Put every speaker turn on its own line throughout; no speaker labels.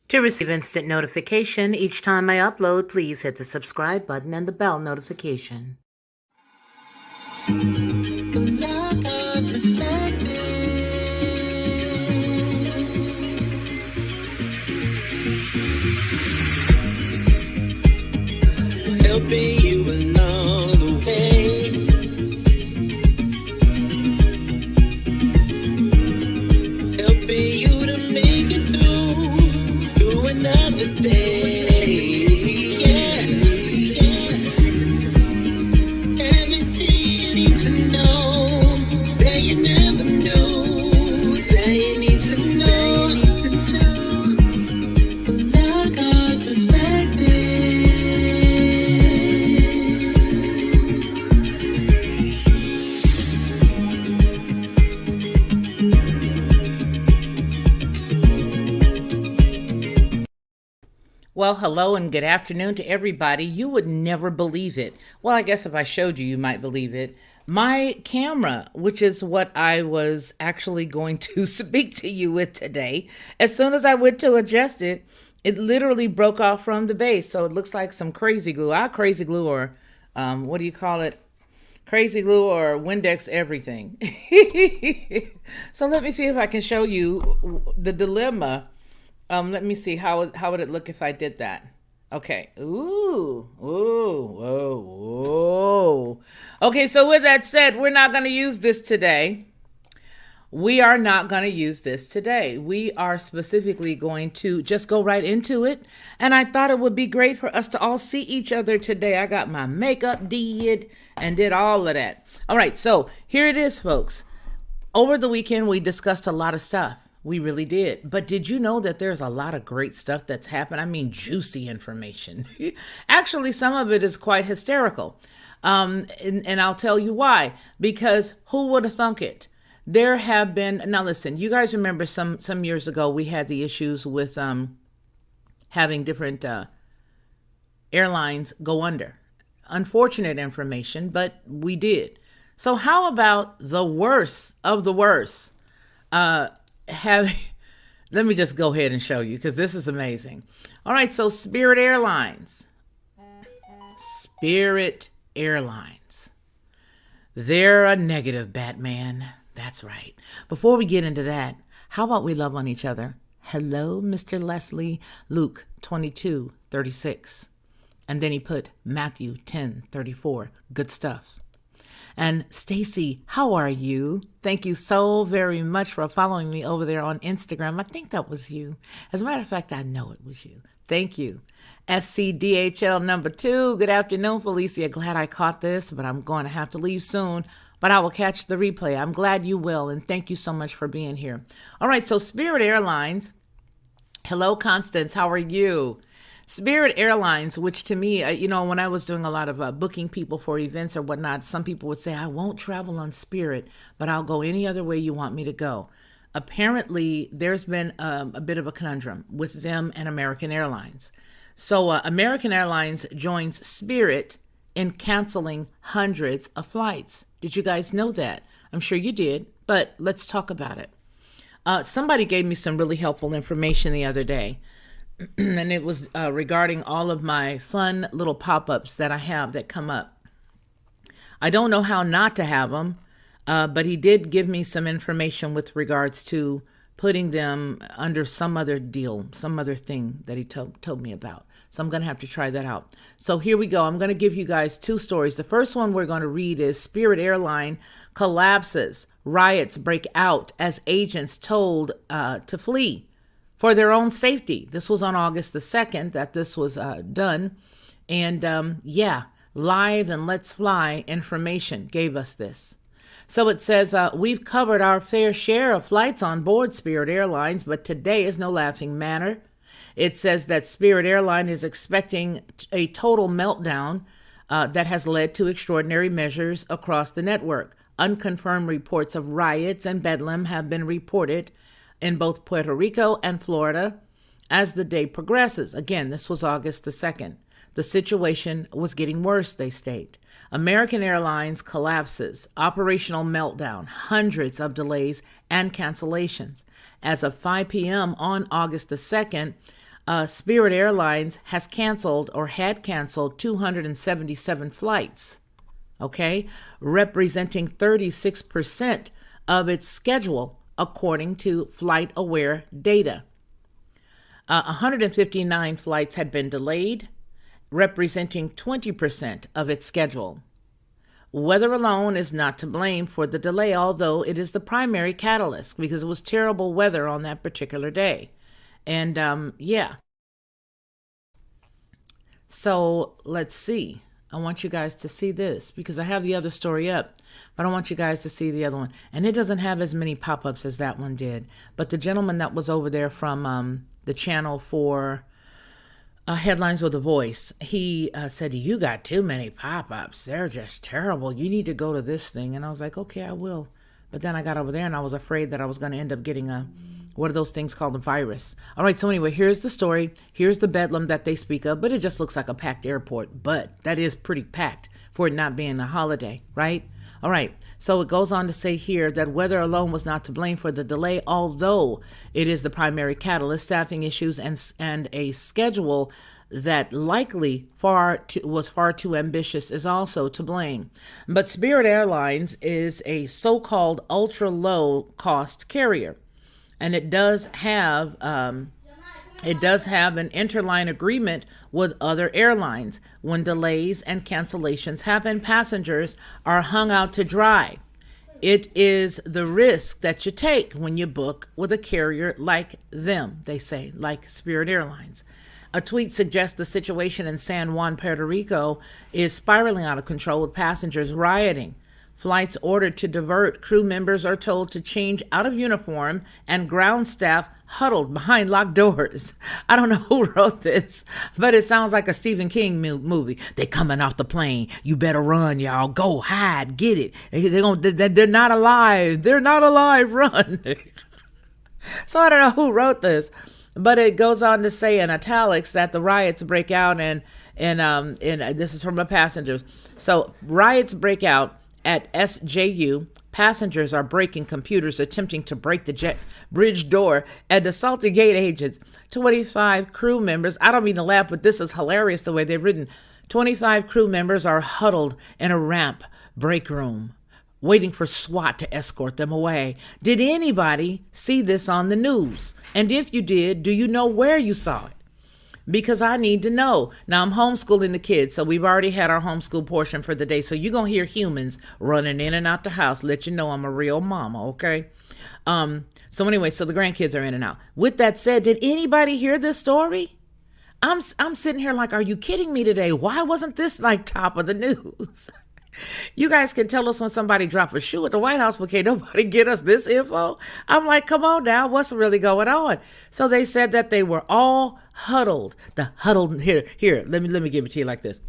To receive instant notification each time I upload, please hit the subscribe button and the bell notification.
Helping you along the way. Helping you to make it through another day. Yeah, everything you need to know that you never knew that you need to know. Black eye perspective.
Well, hello and good afternoon to everybody. You would never believe it. Well, I guess if I showed you, you might believe it. My camera, which is what I was actually going to speak to you with today, as soon as I went to adjust it, it literally broke off from the base. So it looks like some crazy glue. Crazy glue, or what do you call it? Crazy glue or Windex everything. So let me see if I can show you the dilemma. Let me see, how would it look if I did that? Okay. Ooh, whoa. Okay, so with that said, we're not going to use this today. We are not going to use this today. We are specifically going to just go right into it. And I thought it would be great for us to all see each other today. I got my makeup did and did all of that. All right, so here it is, folks. Over the weekend, we discussed a lot of stuff. We really did. But did you know that there's a lot of great stuff that's happened? I mean, juicy information. Actually, some of it is quite hysterical. And I'll tell you why. Because who would have thunk it? There have been, now listen, you guys remember some years ago, we had the issues with having different airlines go under. Unfortunate information, but we did. So how about the worst of the worst? Let me just go ahead and show you, because this is amazing. All right, so Spirit Airlines. They're a negative, Batman. That's right. Before we get into that, how about we love on each other? Hello, Mr. Leslie. Luke 22:36. And then he put Matthew 10:34. Good stuff. And Stacy, how are you? Thank you so very much for following me over there on Instagram. I think that was you. As a matter of fact, I know it was you. Thank you. SCDHL number 2. Good afternoon, Felicia. Glad I caught this, but I'm going to have to leave soon. But I will catch the replay. I'm glad you will, and thank you so much for being here. All right, so Spirit Airlines. Hello, Constance. How are you? Spirit Airlines, which to me, when I was doing a lot of booking people for events or whatnot, some people would say, I won't travel on Spirit, but I'll go any other way you want me to go. Apparently, there's been a bit of a conundrum with them and American Airlines. So American Airlines joins Spirit in canceling hundreds of flights. Did you guys know that? I'm sure you did, but let's talk about it. Somebody gave me some really helpful information the other day. And it was regarding all of my fun little pop-ups that I have that come up. I don't know how not to have them, but he did give me some information with regards to putting them under some other deal, some other thing that he told me about. So I'm going to have to try that out. So here we go. I'm going to give you guys 2 stories. The first one we're going to read is Spirit Airline collapses. Riots break out as agents told to flee for their own safety. This was on August the 2nd that this was done. And live and Let's Fly information gave us this. So it says, we've covered our fair share of flights on board Spirit Airlines, but today is no laughing matter. It says that Spirit Airline is expecting a total meltdown that has led to extraordinary measures across the network. Unconfirmed reports of riots and bedlam have been reported in both Puerto Rico and Florida as the day progresses. Again, this was August the 2nd. The situation was getting worse, they state. American Airlines collapses, operational meltdown, hundreds of delays and cancellations. As of 5 p.m. on August the 2nd, Spirit Airlines has canceled or had canceled 277 flights, okay, representing 36% of its schedule, according to FlightAware data. 159 flights had been delayed, representing 20% of its schedule. Weather alone is not to blame for the delay, although it is the primary catalyst because it was terrible weather on that particular day. And yeah. So let's see. I want you guys to see this because I have the other story up, but I want you guys to see the other one. And it doesn't have as many pop-ups as that one did. But the gentleman that was over there from the channel for Headlines with a Voice, he said, "You got too many pop-ups. They're just terrible. You need to go to this thing." And I was like, okay, I will. But then I got over there and I was afraid that I was going to end up getting what are those things called, a virus. All right, so anyway, here's the story. Here's the bedlam that they speak of, but it just looks like a packed airport. But that is pretty packed for it not being a holiday, right? All right, so it goes on to say here that weather alone was not to blame for the delay, although it is the primary catalyst. Staffing issues and a schedule that likely was far too ambitious is also to blame. But Spirit Airlines is a so-called ultra-low cost carrier, and it does have an interline agreement with other airlines. When delays and cancellations happen, passengers are hung out to dry. It is the risk that you take when you book with a carrier like them, they say, like Spirit Airlines. A tweet suggests the situation in San Juan, Puerto Rico is spiraling out of control with passengers rioting. Flights ordered to divert, crew members are told to change out of uniform, and ground staff huddled behind locked doors. I don't know who wrote this, but it sounds like a Stephen King movie. They coming off the plane. You better run, y'all. Go hide, get it. They're not alive. They're not alive. Run. So I don't know who wrote this, but it goes on to say in italics that the riots break out, and this is from the passengers. So riots break out at SJU. Passengers are breaking computers, attempting to break the jet bridge door and assaulting gate agents. 25 crew members, I don't mean to laugh, but this is hilarious the way they've written. 25 crew members are huddled in a ramp break room, waiting for SWAT to escort them away. Did anybody see this on the news? And if you did, do you know where you saw it? Because I need to know. Now, I'm homeschooling the kids, so we've already had our homeschool portion for the day. So you're going to hear humans running in and out the house, let you know I'm a real mama, okay? So anyway, so the grandkids are in and out. With that said, did anybody hear this story? I'm sitting here like, are you kidding me today? Why wasn't this like top of the news? You guys can tell us when somebody dropped a shoe at the White House, but can't nobody get us this info? I'm like, come on now, what's really going on? So they said that they were all huddled. The huddled, here, let me give it to you like this.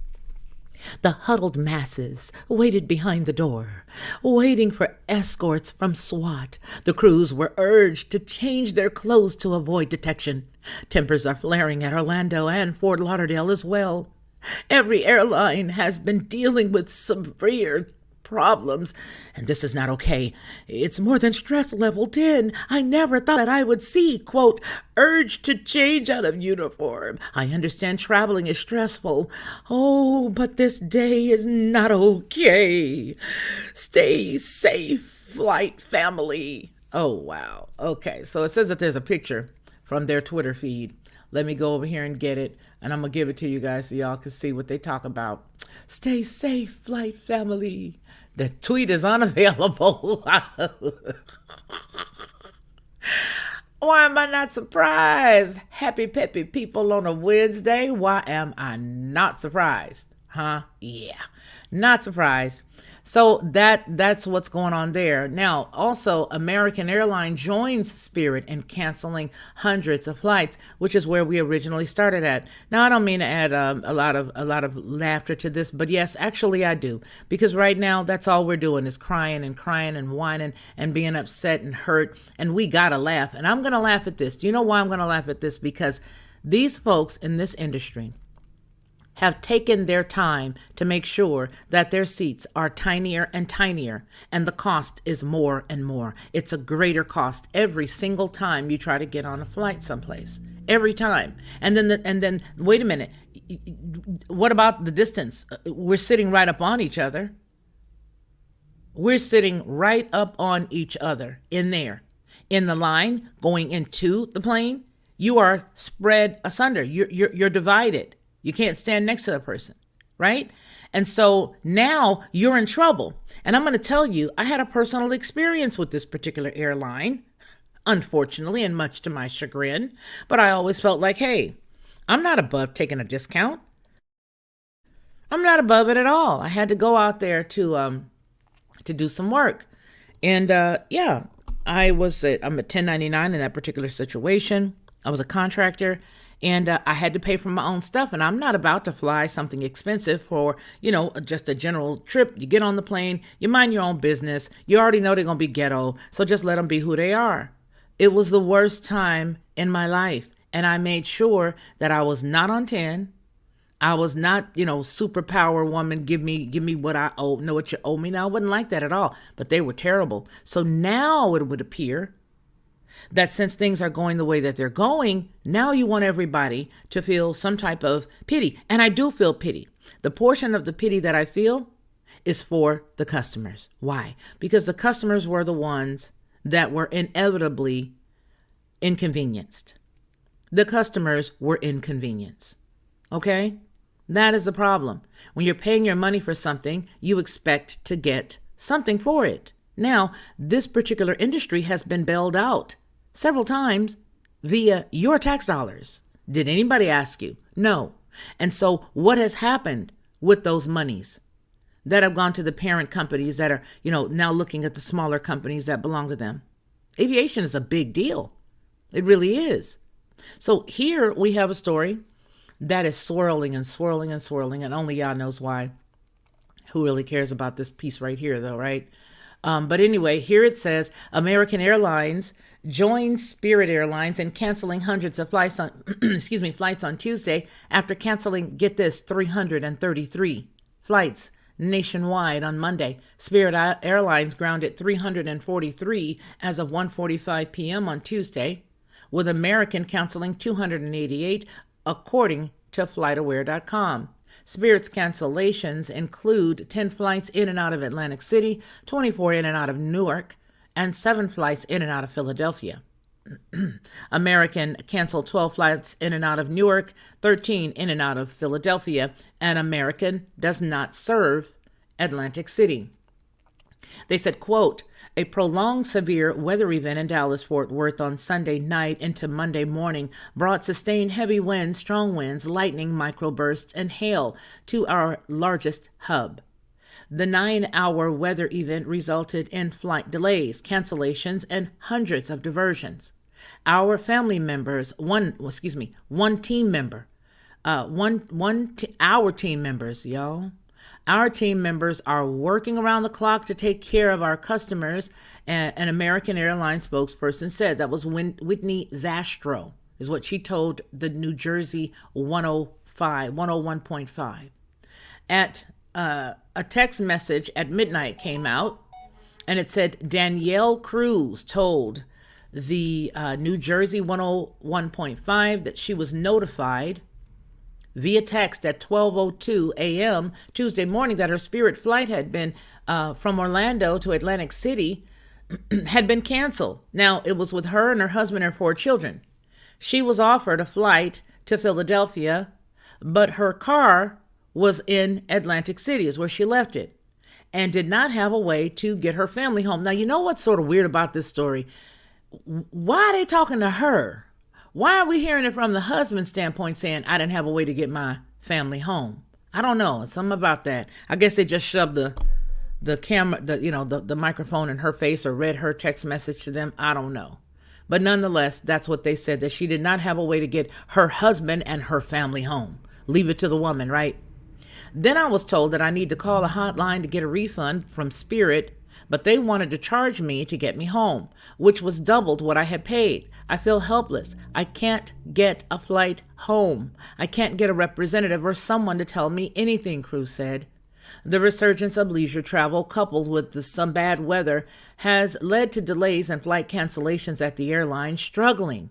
The huddled masses waited behind the door, waiting for escorts from SWAT. The crews were urged to change their clothes to avoid detection. Tempers are flaring at Orlando and Fort Lauderdale as well. Every airline has been dealing with severe problems, and this is not okay. It's more than stress level 10. I never thought that I would see, quote, urged to change out of uniform. I understand traveling is stressful. Oh, but this day is not okay. Stay safe, flight family. Oh, wow. Okay, so it says that there's a picture from their Twitter feed. Let me go over here and get it, and I'm going to give it to you guys so y'all can see what they talk about. Stay safe, flight family. The tweet is unavailable. Why am I not surprised? Happy, peppy people on a Wednesday. Why am I not surprised? Huh? Yeah, not surprised. So that's what's going on there. Now, also, American Airlines joins Spirit in canceling hundreds of flights, which is where we originally started at. Now, I don't mean to add a lot of laughter to this, but yes, actually I do, because right now that's all we're doing is crying and whining and being upset and hurt, and we gotta laugh. And I'm gonna laugh at this. Do you know why I'm gonna laugh at this? Because these folks in this industry have taken their time to make sure that their seats are tinier and tinier, and the cost is more and more. It's a greater cost every single time you try to get on a flight someplace. every time. And then wait a minute. What about the distance? We're sitting right up on each other. We're sitting right up on each other in there. In the line going into the plane, you are spread asunder. You're divided. You can't stand next to a person, right? And so now you're in trouble. And I'm going to tell you, I had a personal experience with this particular airline, unfortunately, and much to my chagrin. But I always felt like, hey, I'm not above taking a discount. I'm not above it at all. I had to go out there to do some work. And yeah, I'm a 1099 in that particular situation. I was a contractor, and I had to pay for my own stuff. And I'm not about to fly something expensive for, just a general trip. You get on the plane, you mind your own business. You already know they're going to be ghetto, so just let them be who they are. It was the worst time in my life. And I made sure that I was not on 10. I was not, superpower woman. Give me what I owe. Know what you owe me. Now, I wasn't like that at all, but they were terrible. So now it would appear that since things are going the way that they're going, now you want everybody to feel some type of pity. And I do feel pity. The portion of the pity that I feel is for the customers. Why? Because the customers were the ones that were inevitably inconvenienced. The customers were inconvenienced. Okay? That is the problem. When you're paying your money for something, you expect to get something for it. Now, this particular industry has been bailed out several times via your tax dollars. Did anybody ask you? No. And so what has happened with those monies that have gone to the parent companies that are, now looking at the smaller companies that belong to them? Aviation is a big deal. It really is. So here we have a story that is swirling and swirling and swirling, and only y'all knows why. Who really cares about this piece right here, though, right? But anyway, here it says American Airlines joins Spirit Airlines in canceling hundreds of flights on flights on Tuesday after canceling, get this, 333 flights nationwide on Monday. Spirit Airlines grounded 343 as of 1:45 p.m. on Tuesday, with American canceling 288, according to FlightAware.com. Spirit's cancellations include 10 flights in and out of Atlantic City, 24 in and out of Newark, and 7 flights in and out of Philadelphia. American canceled 12 flights in and out of Newark, 13 in and out of Philadelphia, and American does not serve Atlantic City. They said, quote, a prolonged severe weather event in Dallas-Fort Worth on Sunday night into Monday morning brought sustained heavy winds, strong winds, lightning, microbursts, and hail to our largest hub. The 9-hour weather event resulted in flight delays, cancellations, and hundreds of diversions. Our family members, our team members, y'all. Our team members are working around the clock to take care of our customers, an American Airlines spokesperson said. That was Whitney Zastro, is what she told the New Jersey 101.5. At a text message at midnight came out, and it said Danielle Cruz told the New Jersey 101.5 that she was notified via text at 12:02 a.m. Tuesday morning that her Spirit flight had been from Orlando to Atlantic City had been canceled. Now, it was with her and her husband and 4 children. She was offered a flight to Philadelphia, but her car was in Atlantic City, is where she left it, and did not have a way to get her family home. Now, you know what's sort of weird about this story? Why are they talking to her? Why are we hearing it from the husband's standpoint saying, I didn't have a way to get my family home? I don't know. Something about that. I guess they just shoved the camera, the microphone in her face, or read her text message to them. I don't know. But nonetheless, that's what they said, that she did not have a way to get her husband and her family home. Leave it to the woman, right? Then I was told that I need to call a hotline to get a refund from Spirit, but they wanted to charge me to get me home, which was doubled what I had paid. I feel helpless. I can't get a flight home. I can't get a representative or someone to tell me anything, Cruz said. The resurgence of leisure travel, coupled with some bad weather, has led to delays and flight cancellations at the airline, struggling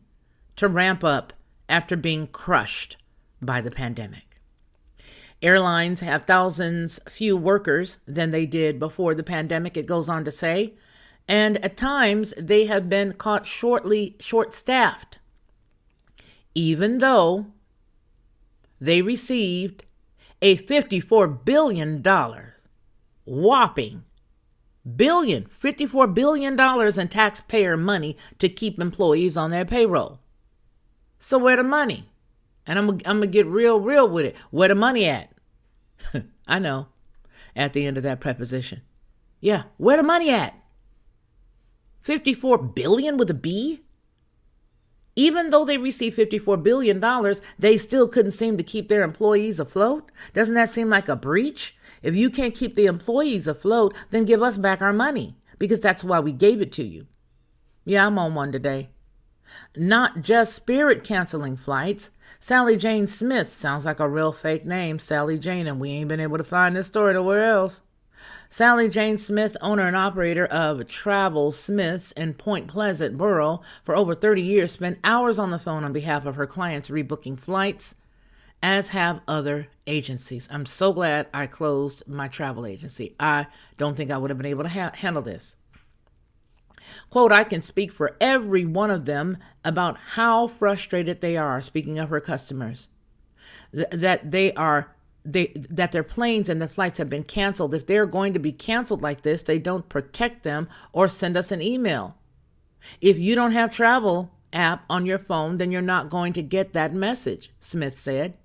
to ramp up after being crushed by the pandemic. Airlines have thousands few workers than they did before the pandemic, it goes on to say, and at times they have been caught short-staffed, even though they received a $54 billion whopping $54 billion in taxpayer money to keep employees on their payroll. So where the money? And I'm gonna get real with it. Where the money at? I know, at the end of that preposition. Yeah, where the money at? 54 billion with a B? Even though they received $54 billion, they still couldn't seem to keep their employees afloat. Doesn't that seem like a breach? If you can't keep the employees afloat, then give us back our money, because that's why we gave it to you. Yeah, I'm on one today. Not just Spirit canceling flights. Sally Jane Smith sounds like a real fake name, Sally Jane, and we ain't been able to find this story nowhere else. Sally Jane Smith, owner and operator of Travel Smiths in Point Pleasant Borough for over 30 years, spent hours on the phone on behalf of her clients rebooking flights, as have other agencies. I'm so glad I closed my travel agency. I don't think I would have been able to handle this. Quote, I can speak for every one of them about how frustrated they are, speaking of her customers, that their planes and their flights have been canceled. If they're going to be canceled like this, they don't protect them or send us an email. If you don't have travel app on your phone, then you're not going to get that message, Smith said.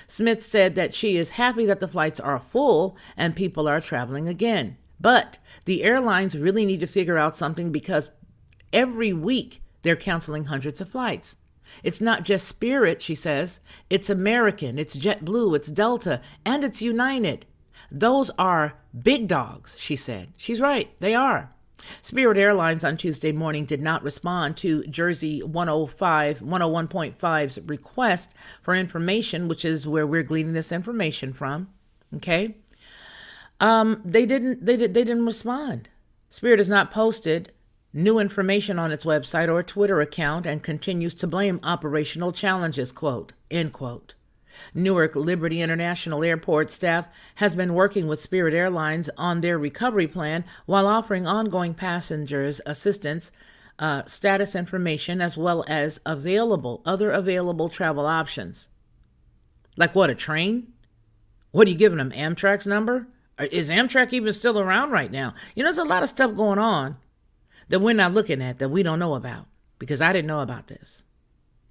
Smith said that she is happy that the flights are full and people are traveling again. But the airlines really need to figure out something, because every week they're canceling hundreds of flights. It's not just Spirit, she says. It's American, it's JetBlue, it's Delta, and it's United. Those are big dogs, she said. She's right, they are. Spirit Airlines on Tuesday morning did not respond to Jersey 101.5's request for information, which is where we're gleaning this information from. Okay. They didn't respond. Spirit has not posted new information on its website or Twitter account and continues to blame operational challenges, quote, end quote. Newark Liberty International Airport staff has been working with Spirit Airlines on their recovery plan while offering ongoing passengers assistance, status information, as well as other available travel options. Like what, a train? What, are you giving them Amtrak's number? Is Amtrak even still around right now? You know, there's a lot of stuff going on that we're not looking at, that we don't know about, because I didn't know about this.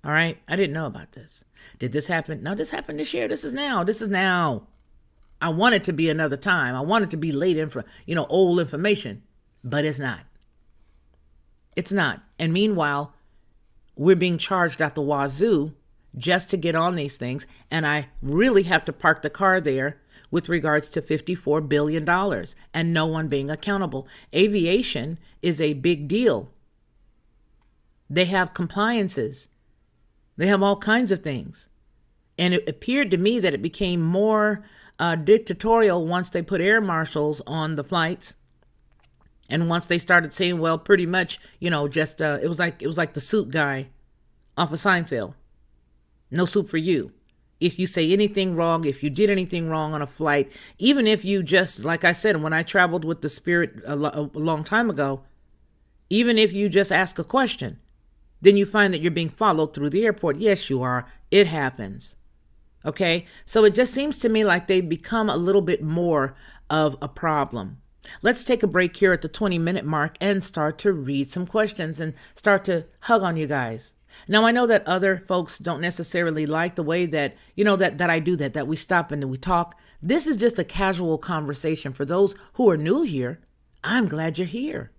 All right? I didn't know about this. Did this happen? No, this happened this year. This is now. I want it to be another time. I want it to be old information, but it's not. It's not. And meanwhile, we're being charged at the wazoo just to get on these things. And I really have to park the car there with regards to $54 billion and no one being accountable. Aviation is a big deal. They have compliances. They have all kinds of things. And it appeared to me that it became more dictatorial once they put air marshals on the flights. And once they started saying, well, pretty much, it was like the soup guy off of Seinfeld. No soup for you. If you say anything wrong, if you did anything wrong on a flight, even if you just, like I said, when I traveled with the Spirit a long time ago, even if you just ask a question, then you find that you're being followed through the airport. Yes, you are. It happens. Okay. So it just seems to me like they've become a little bit more of a problem. Let's take a break here at the 20-minute mark and start to read some questions and start to hug on you guys. Now, I know that other folks don't necessarily like the way that, that I do that we stop and we talk. This is just a casual conversation. For those who are new here, I'm glad you're here.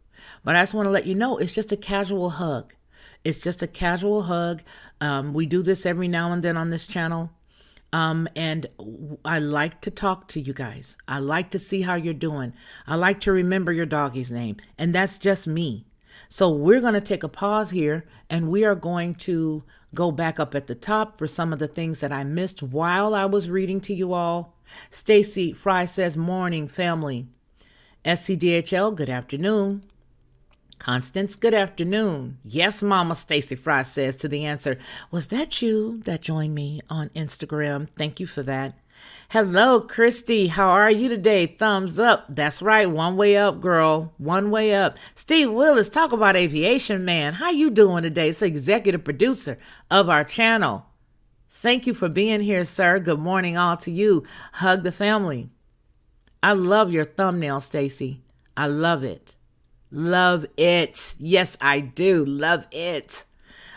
But I just want to let you know, it's just a casual hug. It's just a casual hug. We do this every now and then on this channel. And I like to talk to you guys. I like to see how you're doing. I like to remember your doggy's name. And that's just me. So we're going to take a pause here and we are going to go back up at the top for some of the things that I missed while I was reading to you all. Stacy Fry says, morning family. SCDHL, good afternoon. Constance, good afternoon. Yes, Mama, Stacy Fry says to the answer. Was that you that joined me on Instagram? Thank you for that. Hello, Christy. How are you today? Thumbs up. That's right. One way up, girl. One way up. Steve Willis, talk about aviation, man. How you doing today? It's executive producer of our channel. Thank you for being here, sir. Good morning all to you. Hug the family. I love your thumbnail, Stacy. I love it. Love it. Yes, I do. Love it.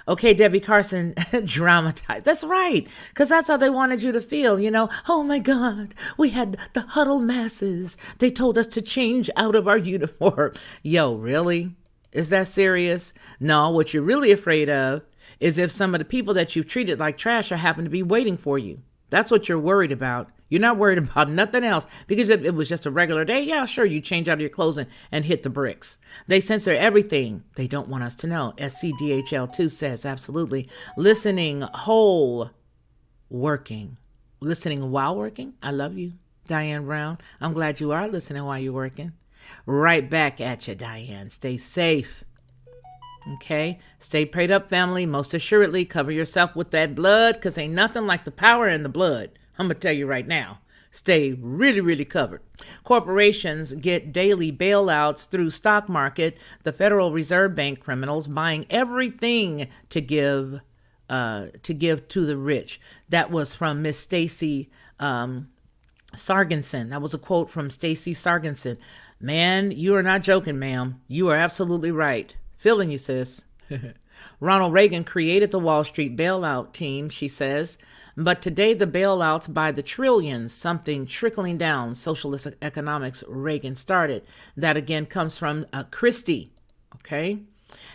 Okay, Debbie Carson, dramatized. That's right, because that's how they wanted you to feel, you know. Oh, my God, we had the huddle masses. They told us to change out of our uniform. Yo, really? Is that serious? No, what you're really afraid of is if some of the people that you've treated like trash are happen to be waiting for you. That's what you're worried about. You're not worried about nothing else, because if it was just a regular day, yeah, sure, you change out of your clothes and hit the bricks. They censor everything they don't want us to know. SCDHL2 says, absolutely. Listening whole working. Listening while working? I love you, Diane Brown. I'm glad you are listening while you're working. Right back at you, Diane. Stay safe. Okay, stay prayed up, family. Most assuredly, cover yourself with that blood, because ain't nothing like the power in the blood. I'm going to tell you right now, stay really, really covered. Corporations get daily bailouts through stock market. The Federal Reserve Bank criminals buying everything to give to the rich. That was from Miss Stacy Sargensen. That was a quote from Stacy Sargensen. Man, you are not joking, ma'am. You are absolutely right. Feeling you, sis. Ronald Reagan created the Wall Street bailout team, she says. But today the bailouts by the trillions, something trickling down. Socialist economics Reagan started. That again comes from Christy. Okay.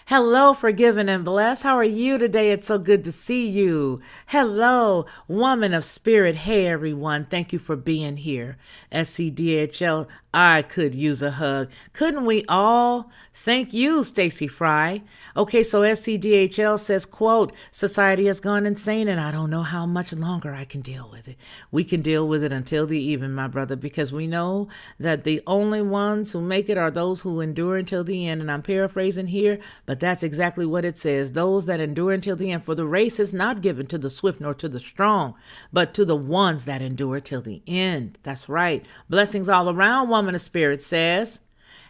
Hello, forgiven and blessed. How are you today? It's so good to see you. Hello, woman of spirit. Hey, everyone. Thank you for being here. SCDHL, I could use a hug. Couldn't we all? Thank you, Stacy Fry. Okay, so SCDHL says, quote, society has gone insane and I don't know how much longer I can deal with it. We can deal with it until the even, my brother, because we know that the only ones who make it are those who endure until the end. And I'm paraphrasing here, but that's exactly what it says. Those that endure until the end. For the race is not given to the swift nor to the strong, but to the ones that endure till the end. That's right. Blessings all around, woman of spirit says.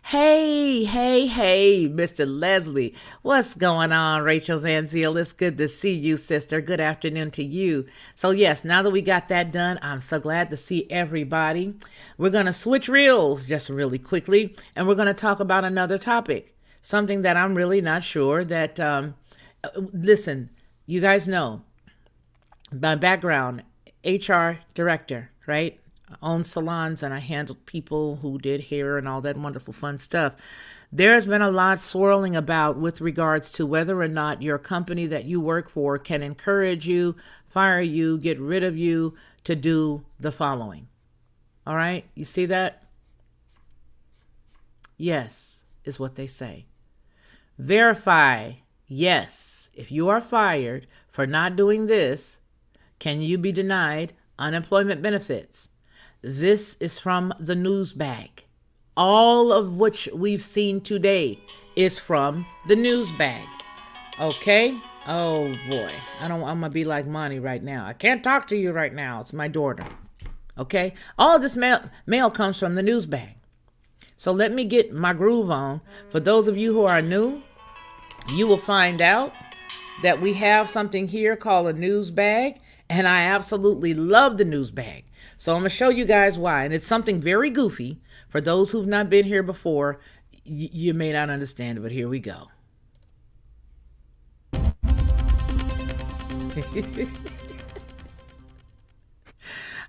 Hey, Mr. Leslie. What's going on, Rachel Van Ziel? It's good to see you, sister. Good afternoon to you. So yes, now that we got that done, I'm so glad to see everybody. We're going to switch reels just really quickly, and we're going to talk about another topic. Something that I'm really not sure that, listen, you guys know my background, HR director, right? I own salons and I handled people who did hair and all that wonderful fun stuff. There has been a lot swirling about with regards to whether or not your company that you work for can encourage you, fire you, get rid of you to do the following. All right, you see that? Yes, is what they say. Verify, yes, if you are fired for not doing this, can you be denied unemployment benefits? This is from the news bag. All of which we've seen today is from the news bag. Okay? Oh boy. I'm gonna be like Monty right now. I can't talk to you right now. It's my daughter. Okay? All of this mail comes from the news bag. So let me get my groove on. For those of you who are new, you will find out that we have something here called a news bag, and I absolutely love the news bag. So I'm going to show you guys why, and it's something very goofy. For those who've not been here before, you may not understand it, but here we go.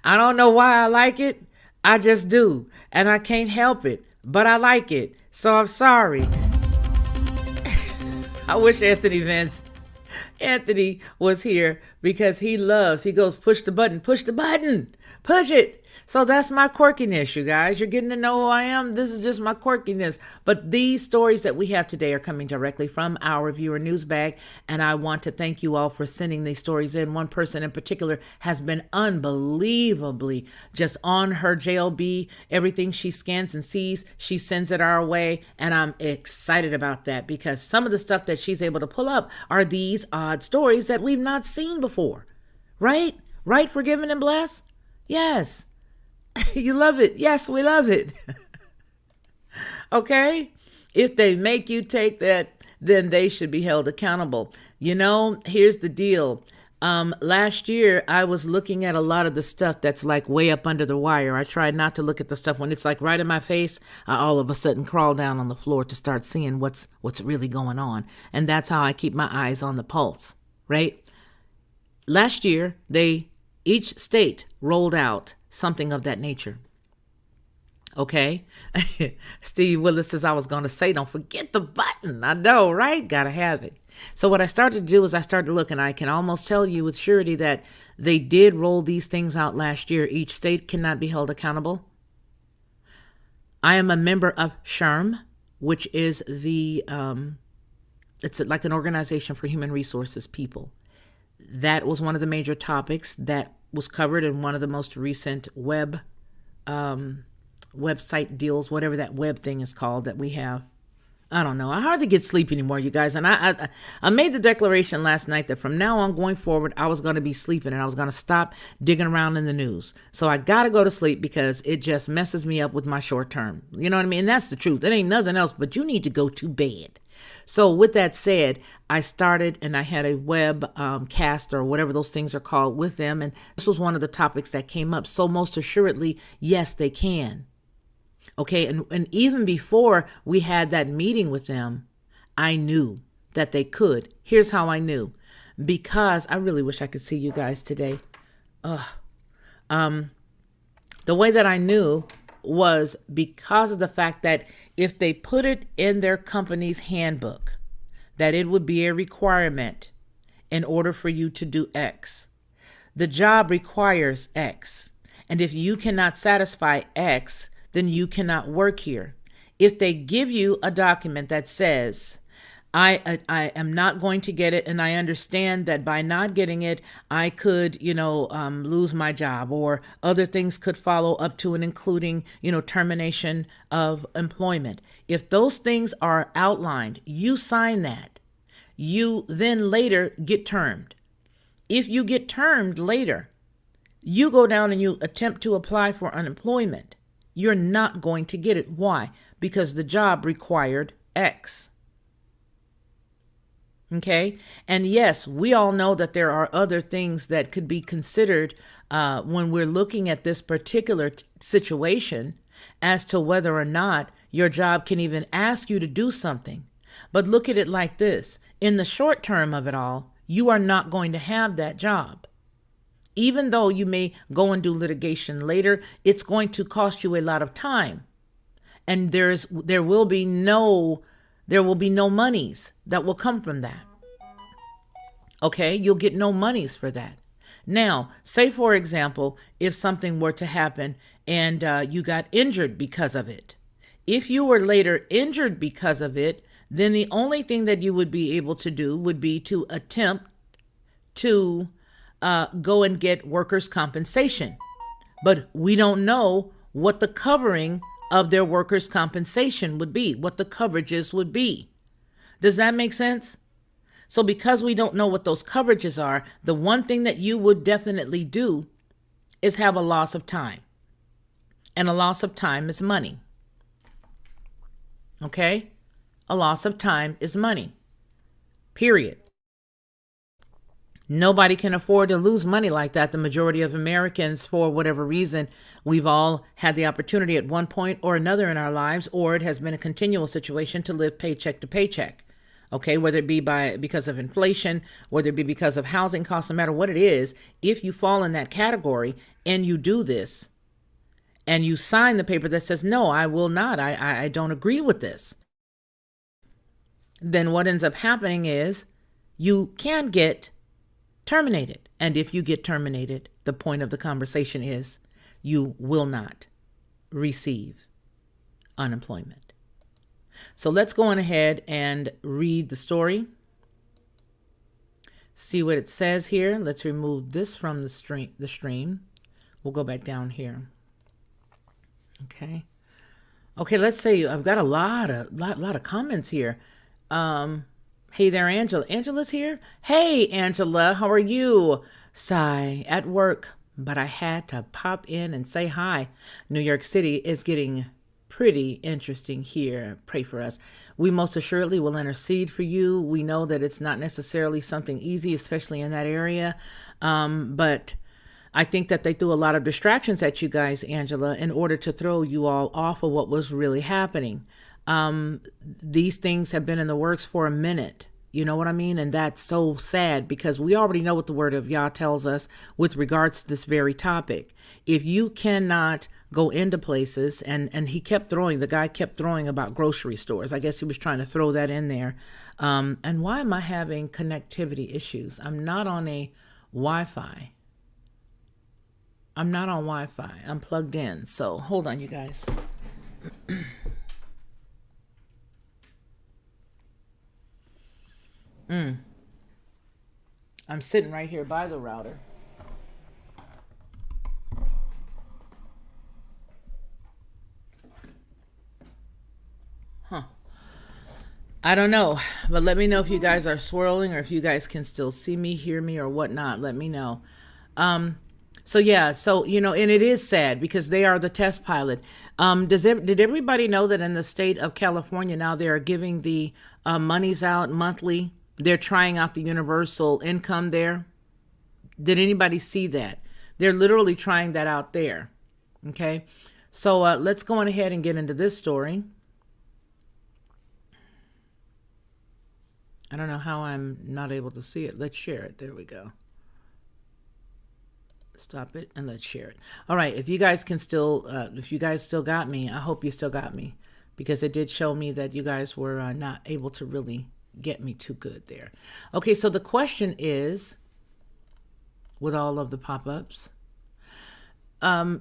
I don't know why I like it. I just do, and I can't help it, but I like it, so I'm sorry. I wish Anthony was here, because he goes, push the button, push it. So that's my quirkiness, you guys. You're getting to know who I am. This is just my quirkiness. But these stories that we have today are coming directly from our viewer news bag. And I want to thank you all for sending these stories in. One person in particular has been unbelievably just on her JLB. Everything she scans and sees, she sends it our way. And I'm excited about that because some of the stuff that she's able to pull up are these odd stories that we've not seen before. Right? Right, forgiven and blessed? Yes. You love it. Yes, we love it. Okay? If they make you take that, then they should be held accountable. You know, here's the deal. Last year, I was looking at a lot of the stuff that's like way up under the wire. I tried not to look at the stuff when it's like right in my face. I all of a sudden crawl down on the floor to start seeing what's really going on. And that's how I keep my eyes on the pulse, right? Last year, each state rolled out something of that nature. Okay. Steve Willis says I was going to say, don't forget the button. I know, right? Gotta have it. So what I started to do is I started to look, and I can almost tell you with surety that they did roll these things out last year. Each state cannot be held accountable. I am a member of SHRM, which is it's like an organization for human resources people. That was one of the major topics that was covered in one of the most recent website deals, whatever that web thing is called that we have. I don't know. I hardly get sleep anymore, you guys. And I made the declaration last night that from now on going forward, I was going to be sleeping and I was going to stop digging around in the news. So I got to go to sleep because it just messes me up with my short term. You know what I mean? And that's the truth. It ain't nothing else, but you need to go to bed. So with that said, I started and I had a web cast or whatever those things are called with them. And this was one of the topics that came up. So most assuredly, yes, they can. Okay. And even before we had that meeting with them, I knew that they could. Here's how I knew. Because I really wish I could see you guys today. The way that I knew was because of the fact that if they put it in their company's handbook, that it would be a requirement in order for you to do X. The job requires X. And if you cannot satisfy X, then you cannot work here. If they give you a document that says, I am not going to get it, and I understand that by not getting it, I could, lose my job, or other things could follow up to and including, termination of employment. If those things are outlined, you sign that. You then later get termed. If you get termed later, you go down and you attempt to apply for unemployment. You're not going to get it. Why? Because the job required X. Okay. And yes, we all know that there are other things that could be considered when we're looking at this particular situation as to whether or not your job can even ask you to do something. But look at it like this. In the short term of it all, you are not going to have that job. Even though you may go and do litigation later, it's going to cost you a lot of time. And there will be no monies that will come from that. Okay, you'll get no monies for that. Now, say for example, if something were to happen and you got injured because of it. If you were later injured because of it, then the only thing that you would be able to do would be to attempt to go and get workers' compensation. But we don't know what the covering of their workers' compensation would be, what the coverages would be. Does that make sense? So because we don't know what those coverages are, the one thing that you would definitely do is have a loss of time. And a loss of time is money. Okay? A loss of time is money. Period. Nobody can afford to lose money like that. The majority of Americans, for whatever reason, we've all had the opportunity at one point or another in our lives, or it has been a continual situation to live paycheck to paycheck. Okay, whether it be because of inflation, whether it be because of housing costs, no matter what it is, if you fall in that category and you do this and you sign the paper that says, no, I will not, I don't agree with this, then what ends up happening is you can get terminated. And if you get terminated, the point of the conversation is you will not receive unemployment. So let's go on ahead and read the story. See what it says here. Let's remove this from the stream. We'll go back down here. Okay. Okay, let's say I've got a lot of comments here. Hey there, Angela. Angela's here. Hey, Angela, how are you? Sigh, at work, but I had to pop in and say hi. New York City is getting pretty interesting here. Pray for us. We most assuredly will intercede for you. We know that it's not necessarily something easy, especially in that area. But I think that they threw a lot of distractions at you guys, Angela, in order to throw you all off of what was really happening. These things have been in the works for a minute. You know what I mean? And that's so sad because we already know what the word of Yah tells us with regards to this very topic. If you cannot go into places, and the guy kept throwing about grocery stores. I guess he was trying to throw that in there. And why am I having connectivity issues? I'm not on a Wi-Fi. I'm not on Wi-Fi. I'm plugged in. So hold on, you guys. I'm sitting right here by the router. I don't know, but let me know if you guys are swirling or if you guys can still see me, hear me, or whatnot. Let me know. So and it is sad because they are the test pilot. Did everybody know that in the state of California now they are giving the monies out monthly? They're trying out the universal income there. Did anybody see that? They're literally trying that out there. Okay. So let's go on ahead and get into this story. I don't know how I'm not able to see it. Let's share it. There we go. Stop it and let's share it. All right. If you guys still got me, I hope you still got me because it did show me that you guys were not able to really get me too good there. Okay. So the question is, with all of the pop-ups,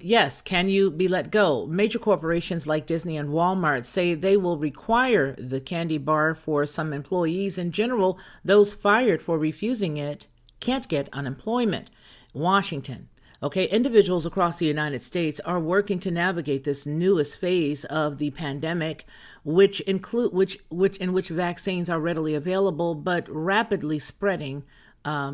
yes, can you be let go? Major corporations like Disney and Walmart say they will require the candy bar for some employees. In general, those fired for refusing it can't get unemployment. Washington. Okay, individuals across the United States are working to navigate this newest phase of the pandemic, in which vaccines are readily available, but rapidly spreading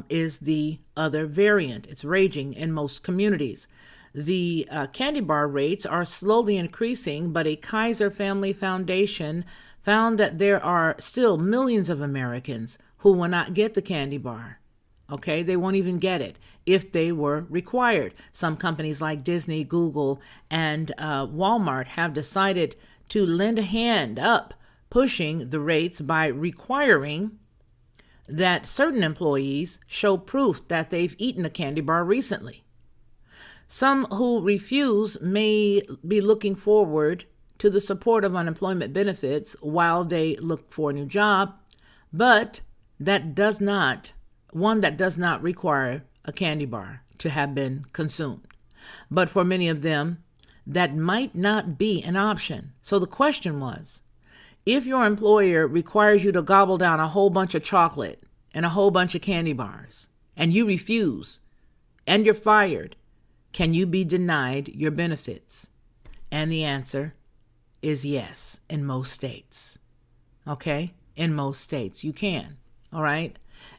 is the other variant. It's raging in most communities. The candy bar rates are slowly increasing, but a Kaiser Family Foundation found that there are still millions of Americans who will not get the candy bar. Okay, they won't even get it if they were required. Some companies like Disney, Google, and Walmart have decided to lend a hand up, pushing the rates by requiring that certain employees show proof that they've eaten a candy bar recently. Some who refuse may be looking forward to the support of unemployment benefits while they look for a new job, but that does not require a candy bar to have been consumed. But for many of them, that might not be an option. So the question was, if your employer requires you to gobble down a whole bunch of chocolate and a whole bunch of candy bars, and you refuse, and you're fired, can you be denied your benefits? And the answer is yes, in most states. Okay? In most states, you can. All right?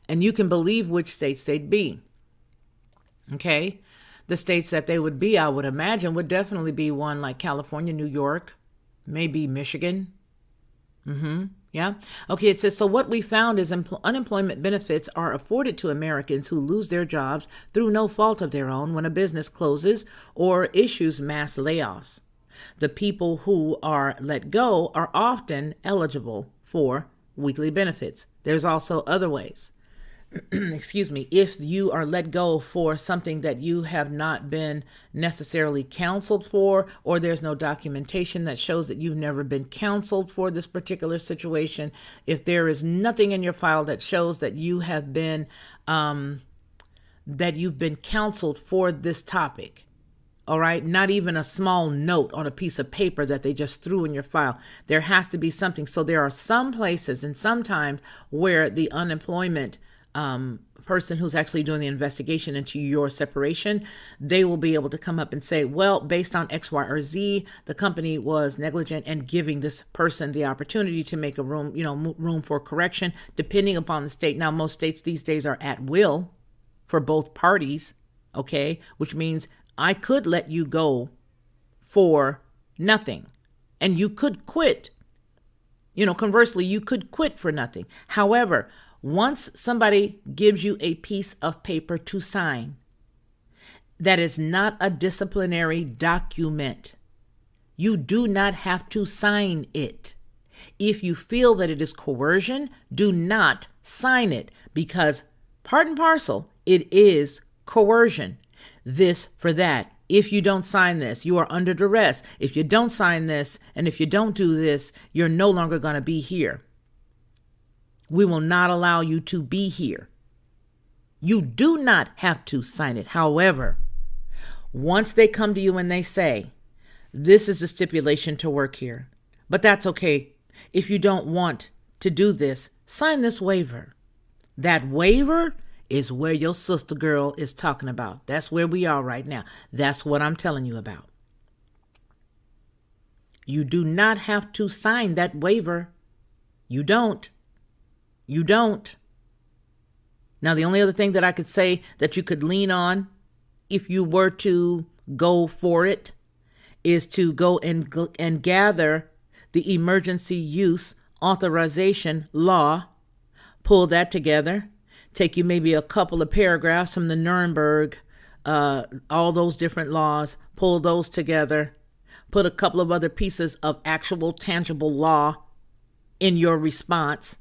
And you can believe which states they'd be. Okay? The states that they would be, I would imagine, would definitely be one like California, New York, maybe Michigan. Yeah. Okay. It says, so what we found is unemployment benefits are afforded to Americans who lose their jobs through no fault of their own when a business closes or issues mass layoffs. The people who are let go are often eligible for weekly benefits. There's also other ways. Excuse me, if you are let go for something that you have not been necessarily counseled for, or there's no documentation that shows that you've never been counseled for this particular situation, if there is nothing in your file that shows that you have been that you've been counseled for this topic. All right. Not even a small note on a piece of paper that they just threw in your file. There has to be something. So there are some places and sometimes where the unemployment person who's actually doing the investigation into your separation, they will be able to come up and say, well, based on X, Y, or Z, the company was negligent in giving this person the opportunity to make a room for correction, depending upon the state. Now, most states these days are at will for both parties. Okay. Which means I could let you go for nothing and you could quit. Conversely, you could quit for nothing. However, once somebody gives you a piece of paper to sign, that is not a disciplinary document. You do not have to sign it. If you feel that it is coercion, do not sign it because part and parcel, it is coercion. This for that. If you don't sign this, you are under duress. If you don't sign this, and if you don't do this, you're no longer going to be here. We will not allow you to be here. You do not have to sign it. However, once they come to you and they say, this is a stipulation to work here, but that's okay. If you don't want to do this, sign this waiver. That waiver is where your sister girl is talking about. That's where we are right now. That's what I'm telling you about. You do not have to sign that waiver. You don't. You don't. Now, the only other thing that I could say that you could lean on if you were to go for it is to go and gather the emergency use authorization law, pull that together, take you maybe a couple of paragraphs from the Nuremberg, all those different laws, pull those together, put a couple of other pieces of actual tangible law in your response,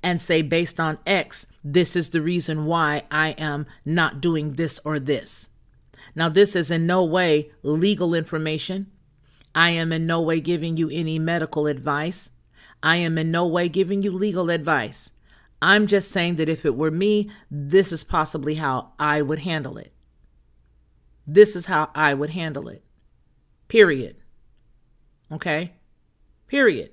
and say, based on X, this is the reason why I am not doing this or this. Now, this is in no way legal information. I am in no way giving you any medical advice. I am in no way giving you legal advice. I'm just saying that if it were me, this is possibly how I would handle it. This is how I would handle it. Period. Okay? Period.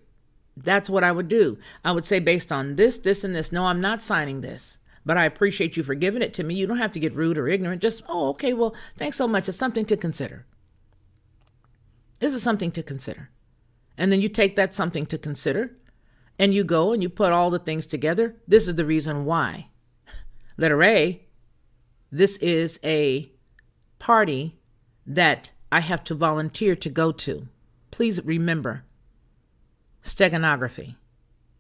That's what I would do. I would say, based on this, this, and this, no, I'm not signing this, but I appreciate you for giving it to me. You don't have to get rude or ignorant. Just, oh, okay, well, thanks so much. It's something to consider. This is something to consider. And then you take that something to consider and you go and you put all the things together. This is the reason why. Letter A, this is a party that I have to volunteer to go to. Please remember, steganography,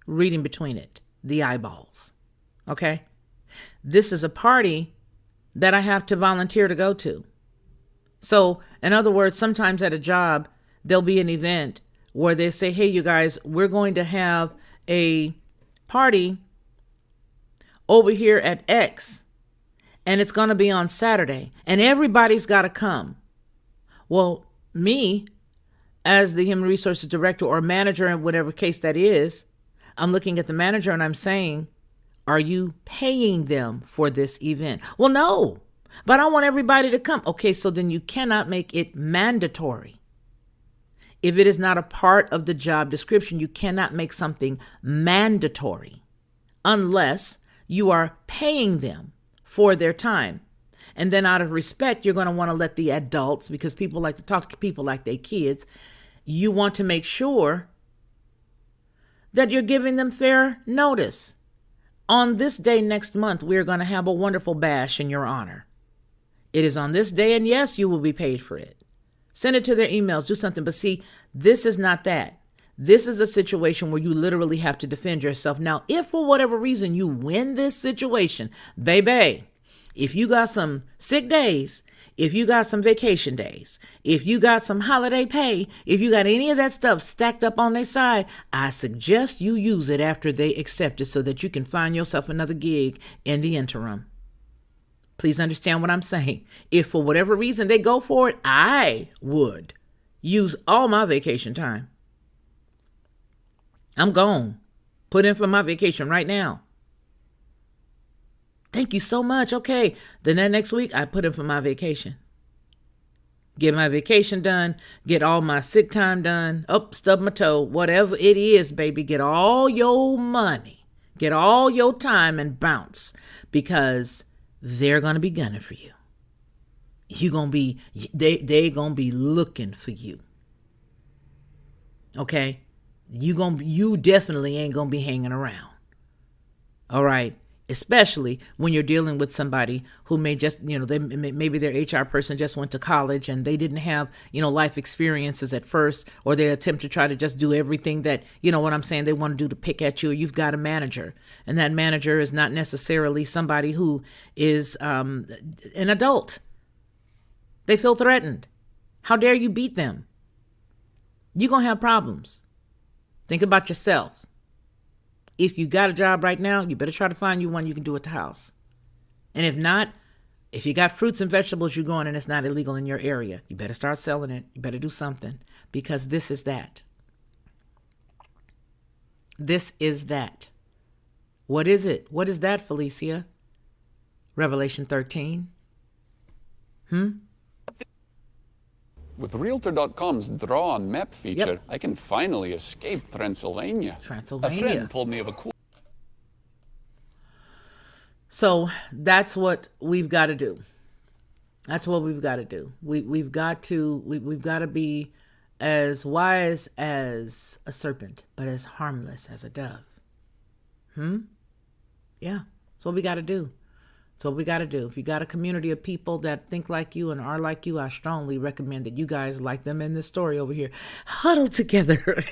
reading between it, the eyeballs. Okay? This is a party that I have to volunteer to go to. So, in other words, sometimes at a job, there'll be an event where they say, hey, you guys, we're going to have a party over here at X, and it's going to be on Saturday, and everybody's got to come. Well, me, as the human resources director or manager in whatever case that is, I'm looking at the manager and I'm saying, are you paying them for this event? Well, no, but I want everybody to come. Okay, so then you cannot make it mandatory. If it is not a part of the job description, you cannot make something mandatory unless you are paying them for their time. And then out of respect, you're going to want to let the adults, because people like to talk to people like they kids, you want to make sure that you're giving them fair notice. On this day next month, we're going to have a wonderful bash in your honor. It is on this day, and yes, you will be paid for it. Send it to their emails, do something. But see, this is not that. This is a situation where you literally have to defend yourself. Now, if for whatever reason you win this situation, baby, if you got some sick days, if you got some vacation days, if you got some holiday pay, if you got any of that stuff stacked up on their side, I suggest you use it after they accept it so that you can find yourself another gig in the interim. Please understand what I'm saying. If for whatever reason they go for it, I would use all my vacation time. I'm gone. Put in for my vacation right now. Thank you so much. Okay. Then that next week, I put in for my vacation. Get my vacation done. Get all my sick time done. Oh, stub my toe. Whatever it is, baby. Get all your money. Get all your time and bounce. Because they're going to be gunning for you. They're going to be looking for you. Okay? You definitely ain't going to be hanging around. All right? Especially when you're dealing with somebody who may just, maybe their HR person just went to college and they didn't have, life experiences at first, or they attempt to try to just do everything that, what I'm saying, they want to do to pick at you. Or you've got a manager, and that manager is not necessarily somebody who is an adult. They feel threatened. How dare you beat them? You're going to have problems. Think about yourself. If you got a job right now, you better try to find you one you can do at the house. And if not, if you got fruits and vegetables you're growing and it's not illegal in your area, you better start selling it. You better do something, because this is that. This is that. What is it? What is that, Felicia? Revelation 13.
With Realtor.com's Draw on Map feature,
Yep.
I can finally escape Transylvania. A friend told me of a cool...
So that's what we've got to do. That's what we've got to do. We've got to be as wise as a serpent, but as harmless as a dove. Yeah, that's what we got to do. That's what we got to do. If you got a community of people that think like you and are like you, I strongly recommend that you guys, like them in this story over here, huddle together.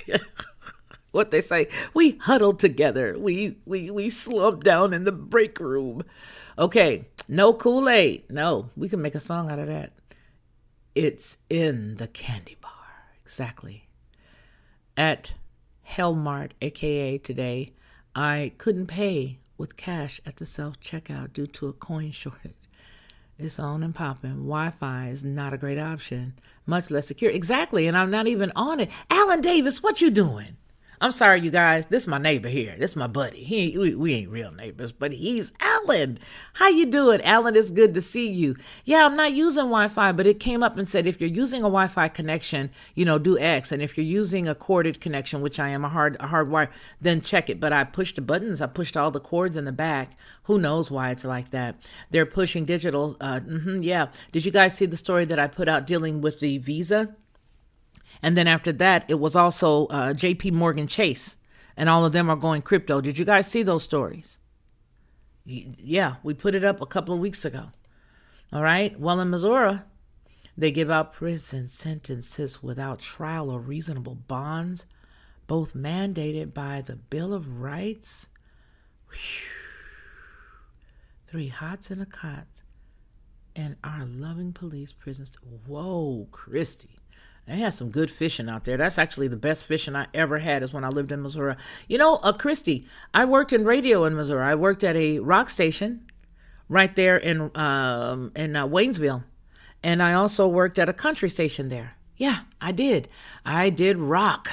What they say, we huddle together. We slump down in the break room. Okay, no Kool-Aid. No, we can make a song out of that. It's in the candy bar. Exactly. At Hellmart, aka today, I couldn't pay with cash at the self-checkout due to a coin shortage. It's on and popping. Wi-Fi is not a great option, much less secure. Exactly, and I'm not even on it. Alan Davis, what you doing? I'm sorry, you guys. This is my neighbor here. This is my buddy. We ain't real neighbors, but he's Alan. How you doing, Alan? It's good to see you. Yeah, I'm not using Wi-Fi, but it came up and said if you're using a Wi-Fi connection, do X, and if you're using a corded connection, which I am a hard wire, then check it. But I pushed the buttons. I pushed all the cords in the back. Who knows why it's like that? They're pushing digital. Yeah. Did you guys see the story that I put out dealing with the Visa? And then after that, it was also JP Morgan Chase, and all of them are going crypto. Did you guys see those stories? Yeah, we put it up a couple of weeks ago. All right. Well, in Missouri, they give out prison sentences without trial or reasonable bonds, both mandated by the Bill of Rights. Whew. 3 hots and a cot in our loving police prisons. Whoa, Christy. They had some good fishing out there. That's actually the best fishing I ever had is when I lived in Missouri. Christy, I worked in radio in Missouri. I worked at a rock station right there in Waynesville. And I also worked at a country station there. Yeah, I did. I did rock.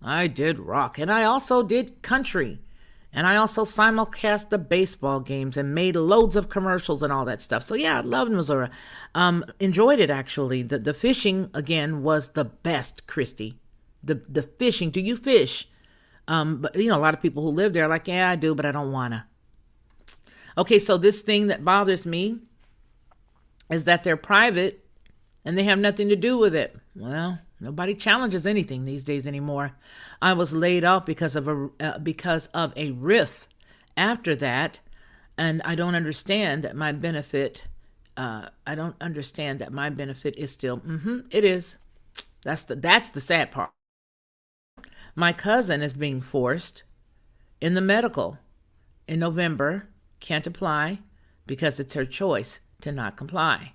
And I also did country. And I also simulcast the baseball games and made loads of commercials and all that stuff. So yeah, I loved Missouri. Enjoyed it, actually. The fishing, again, was the best, Christy. The fishing. Do you fish? But a lot of people who live there are like, yeah, I do, but I don't wanna. Okay, so this thing that bothers me is that they're private and they have nothing to do with it. Well, nobody challenges anything these days anymore. I was laid off because of a riff after that, and I don't understand that my benefit. Is still. It is. That's the sad part. My cousin is being forced in the medical in November. Can't apply because it's her choice to not comply.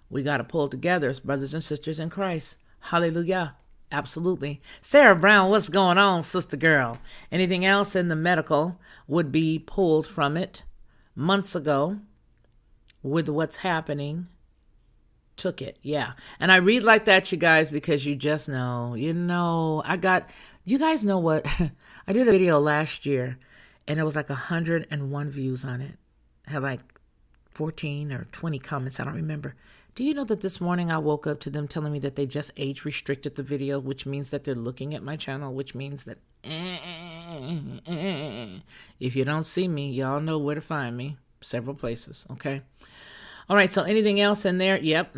We got to pull together as brothers and sisters in Christ. Hallelujah. Absolutely. Sarah Brown, what's going on, sister girl? Anything else in the medical would be pulled from it months ago with what's happening. Took it. Yeah. And I read like that, you guys, because you just know, you guys know what? I did a video last year and it was like 101 views on it. I had like 14 or 20 comments. I don't remember. Do you know that this morning I woke up to them telling me that they just age restricted the video, which means that they're looking at my channel, which means that if you don't see me, y'all know where to find me. Several places. Okay. All right. So anything else in there? Yep.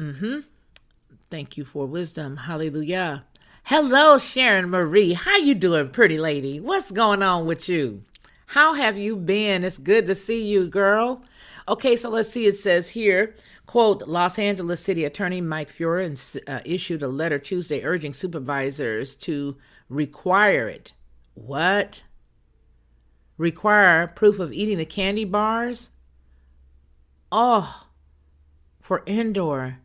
Thank you for wisdom. Hallelujah. Hello, Sharon Marie. How you doing, pretty lady? What's going on with you? How have you been? It's good to see you, girl. Okay, so let's see. It says here, quote, Los Angeles City Attorney Mike Fiore issued a letter Tuesday urging supervisors to require it. What? Require proof of eating the candy bars? Oh, for indoor.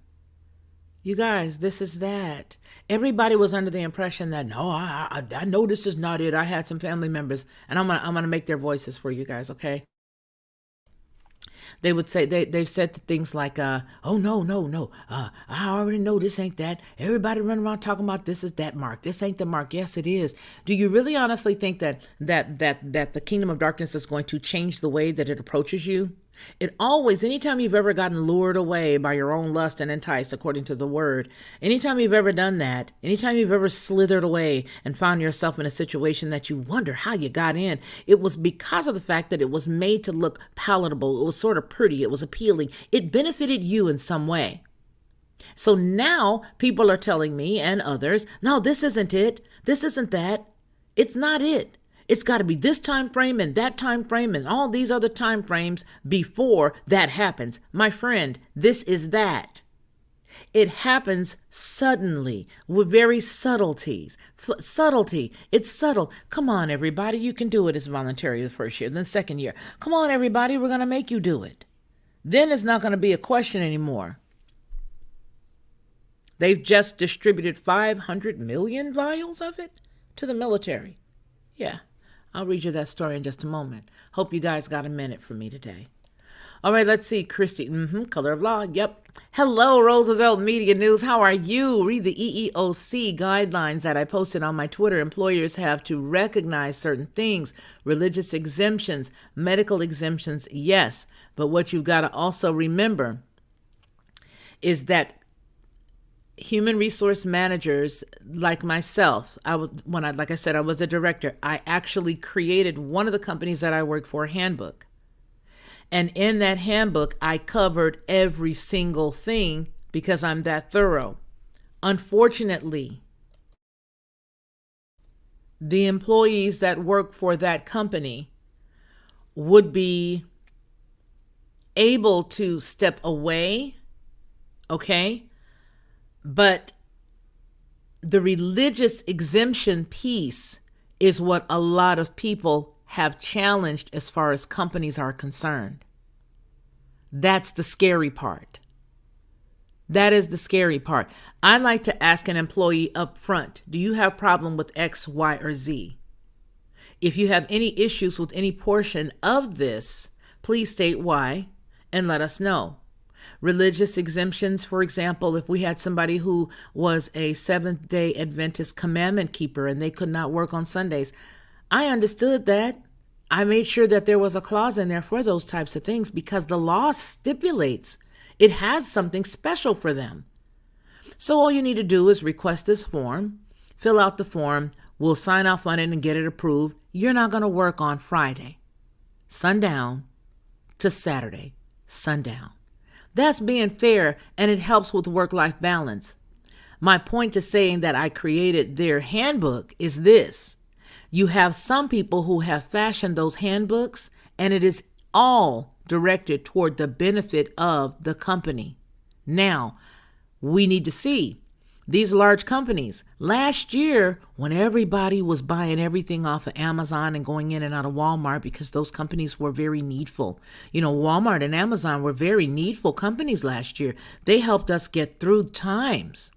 You guys, this is that. Everybody was under the impression that, no, I know this is not it. I had some family members, and I'm gonna make their voices for you guys, okay? They would say, they've said things like, oh, no. I already know this ain't that. Everybody running around talking about this is that mark. This ain't the mark. Yes, it is. Do you really honestly think that the kingdom of darkness is going to change the way that it approaches you? It always, anytime you've ever gotten lured away by your own lust and enticed, according to the word, anytime you've ever done that, anytime you've ever slithered away and found yourself in a situation that you wonder how you got in, it was because of the fact that it was made to look palatable. It was sort of pretty. It was appealing. It benefited you in some way. So now people are telling me and others, no, this isn't it. This isn't that. It's not it. It's got to be this time frame and that time frame and all these other time frames before that happens. My friend, this is that. It happens suddenly with very subtleties. Subtlety. It's subtle. Come on, everybody. You can do it. It's voluntary the first year. Then second year. Come on, everybody. We're going to make you do it. Then it's not going to be a question anymore. They've just distributed 500 million vials of it to the military. Yeah. I'll read you that story in just a moment. Hope you guys got a minute for me today. All right, let's see. Christy, Color of Law. Yep. Hello, Roosevelt Media News. How are you? Read the EEOC guidelines that I posted on my Twitter. Employers have to recognize certain things. Religious exemptions, medical exemptions, yes. But what you've got to also remember is that human resource managers like myself, like I said, I was a director. I actually created one of the companies that I worked for, a handbook. And in that handbook, I covered every single thing because I'm that thorough. Unfortunately, the employees that work for that company would be able to step away, okay? But the religious exemption piece is what a lot of people have challenged as far as companies are concerned. That's the scary part. That is the scary part. I like to ask an employee up front, do you have a problem with X, Y, or Z? If you have any issues with any portion of this, please state why and let us know. Religious exemptions, for example, if we had somebody who was a Seventh-day Adventist commandment keeper and they could not work on Sundays, I understood that. I made sure that there was a clause in there for those types of things because the law stipulates it has something special for them. So all you need to do is request this form, fill out the form, we'll sign off on it and get it approved. You're not going to work on Friday, sundown, to Saturday, sundown. That's being fair, and it helps with work-life balance. My point to saying that I created their handbook is this. You have some people who have fashioned those handbooks, and it is all directed toward the benefit of the company. Now, we need to see these large companies. Last year, when everybody was buying everything off of Amazon and going in and out of Walmart because those companies were very needful. You know, Walmart and Amazon were very needful companies last year. They helped us get through times.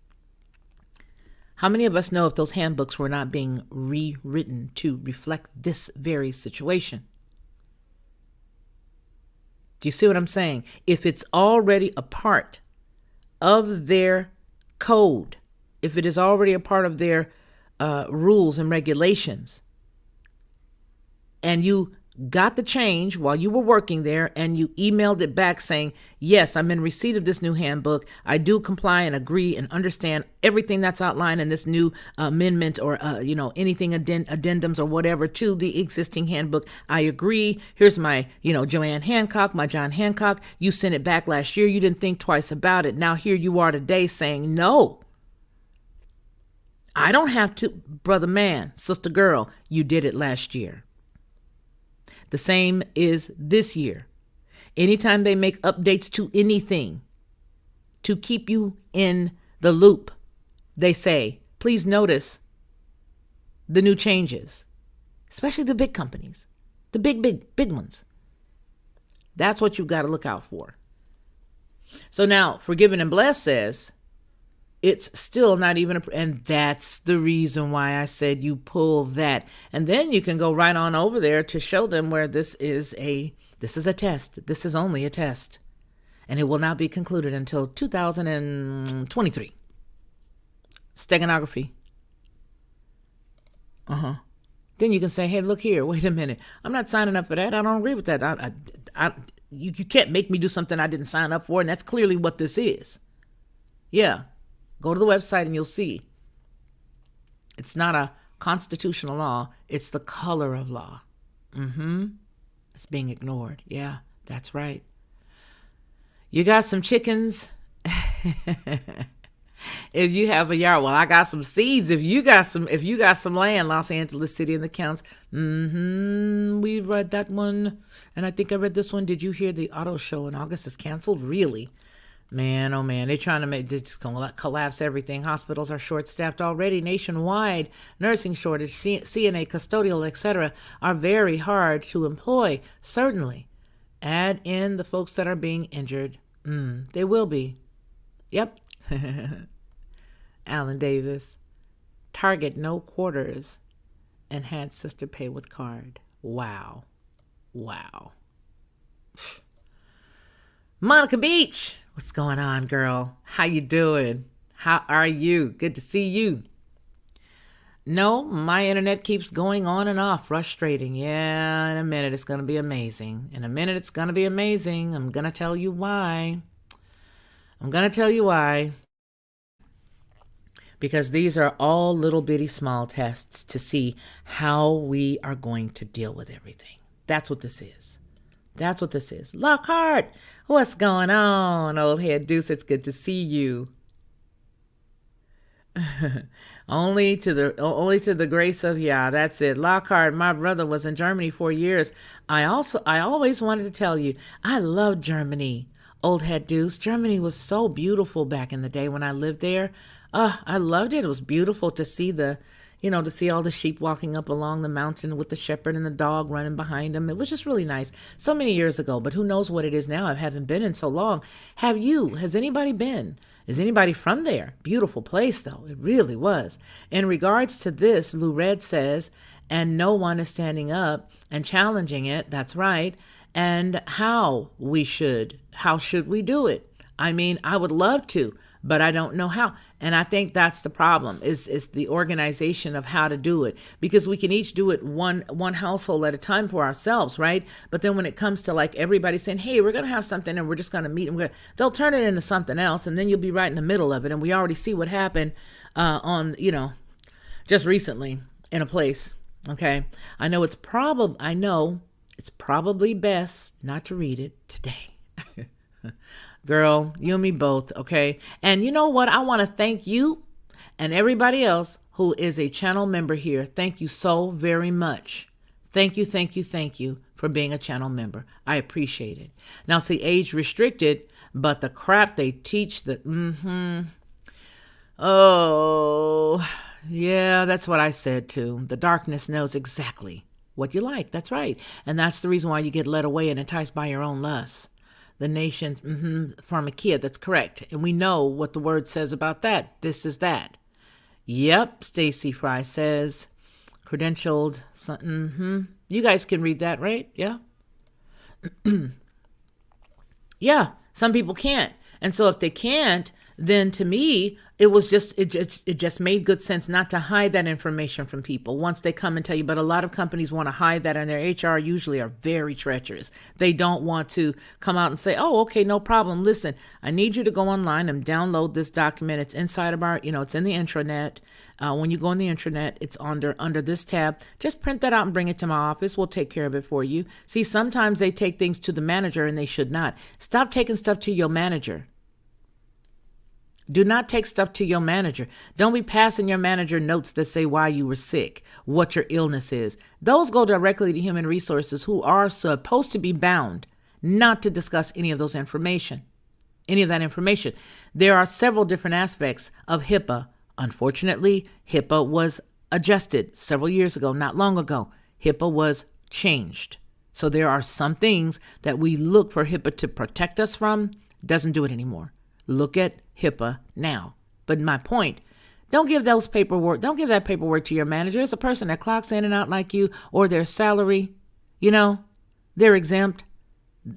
How many of us know if those handbooks were not being rewritten to reflect this very situation? Do you see what I'm saying? If it's already a part of their code, if it is already a part of their rules and regulations, and you got the change while you were working there and you emailed it back saying, yes, I'm in receipt of this new handbook. I do comply and agree and understand everything that's outlined in this new amendment or, anything addendums or whatever to the existing handbook. I agree. Here's my, Joanne Hancock, my John Hancock. You sent it back last year. You didn't think twice about it. Now here you are today saying, no, I don't have to. Brother man, sister girl, you did it last year. The same is this year. Anytime they make updates to anything to keep you in the loop, they say, please notice the new changes, especially the big companies, the big ones. That's what you've got to look out for. So now, Forgiven and Blessed says, it's still not even and that's the reason why I said you pull that. And then you can go right on over there to show them where this is a test. This is only a test. And it will not be concluded until 2023. Steganography. Then you can say, hey, look here, wait a minute. I'm not signing up for that. I don't agree with that. You can't make me do something I didn't sign up for. And that's clearly what this is. Yeah. Go to the website and you'll see. It's not a constitutional law. It's the color of law. It's being ignored. Yeah, that's right. You got some chickens. If you have a yard, well, I got some seeds. If you got some land, Los Angeles City and the counts. We read that one. And I think I read this one. Did you hear the auto show in August is canceled? Really? Man, oh man, they're just going to collapse everything. Hospitals are short-staffed already nationwide. Nursing shortage, CNA, custodial, etc. are very hard to employ, certainly. Add in the folks that are being injured. They will be. Yep. Alan Davis. Target no quarters and had sister pay with card. Wow. Monica Beach. What's going on, girl? How you doing? How are you? Good to see you. No, my internet keeps going on and off. Frustrating. Yeah, in a minute it's going to be amazing. I'm going to tell you why. Because these are all little bitty small tests to see how we are going to deal with everything. That's what this is. Lockhart, what's going on, old head Deuce? It's good to see you. only to the grace of Yah. That's it. Lockhart, my brother was in Germany for years. I always wanted to tell you, I love Germany, old head Deuce. Germany was so beautiful back in the day when I lived there. I loved it. It was beautiful to see to see all the sheep walking up along the mountain with the shepherd and the dog running behind them. It was just really nice. So many years ago, but who knows what it is now? I haven't been in so long. Have you? Has anybody been? Is anybody from there? Beautiful place, though. It really was. In regards to this, Lou Red says, and no one is standing up and challenging it. That's right. And how should we do it? I mean, I would love to, but I don't know how. And I think that's the problem is the organization of how to do it, because we can each do it one household at a time for ourselves. Right. But then when it comes to like everybody saying, hey, we're going to have something and we're just going to meet and they'll turn it into something else. And then you'll be right in the middle of it. And we already see what happened just recently in a place. OK, I know it's probably best not to read it today. Girl, you and me both, okay? And you know what? I want to thank you and everybody else who is a channel member here. Thank you so very much. Thank you for being a channel member. I appreciate it. Now, see, age restricted, but the crap they teach, oh, yeah, that's what I said too. The darkness knows exactly what you like. That's right. And that's the reason why you get led away and enticed by your own lusts. The nation's pharmakia, that's correct. And we know what the word says about that. This is that. Yep, Stacy Fry says, credentialed. You guys can read that, right? Yeah. Yeah, some people can't. And so if they can't, then to me, it just made good sense not to hide that information from people once they come and tell you. But a lot of companies want to hide that, and their HR usually are very treacherous. They don't want to come out and say, oh, okay, no problem. Listen, I need you to go online and download this document. It's inside of our, it's in the intranet. When you go in the intranet, it's under this tab. Just print that out and bring it to my office. We'll take care of it for you. See, sometimes they take things to the manager and they should not. Stop taking stuff to your manager. Do not take stuff to your manager. Don't be passing your manager notes that say why you were sick, what your illness is. Those go directly to human resources, who are supposed to be bound not to discuss any of that information. There are several different aspects of HIPAA. Unfortunately, HIPAA was adjusted several years ago, not long ago. HIPAA was changed. So there are some things that we look for HIPAA to protect us from. Doesn't do it anymore. Look at HIPAA now. But my point, don't give that paperwork to your manager. It's a person that clocks in and out like you, or their salary, they're exempt.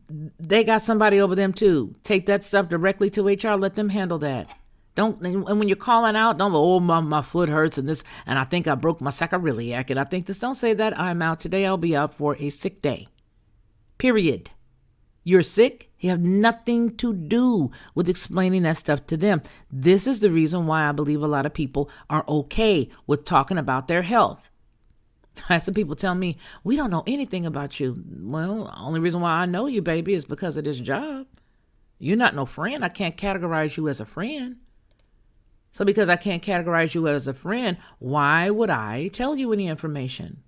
They got somebody over them too. Take that stuff directly to HR. Let them handle that. And when you're calling out, don't go, oh, my foot hurts and I think I broke my sacroiliac and I think this. Don't say that. I'm out today. I'll be out for a sick day. Period. You're sick. You have nothing to do with explaining that stuff to them. This is the reason why I believe a lot of people are okay with talking about their health. I had some people tell me, we don't know anything about you. Well, the only reason why I know you, baby, is because of this job. You're not no friend. I can't categorize you as a friend. So because I can't categorize you as a friend, why would I tell you any information?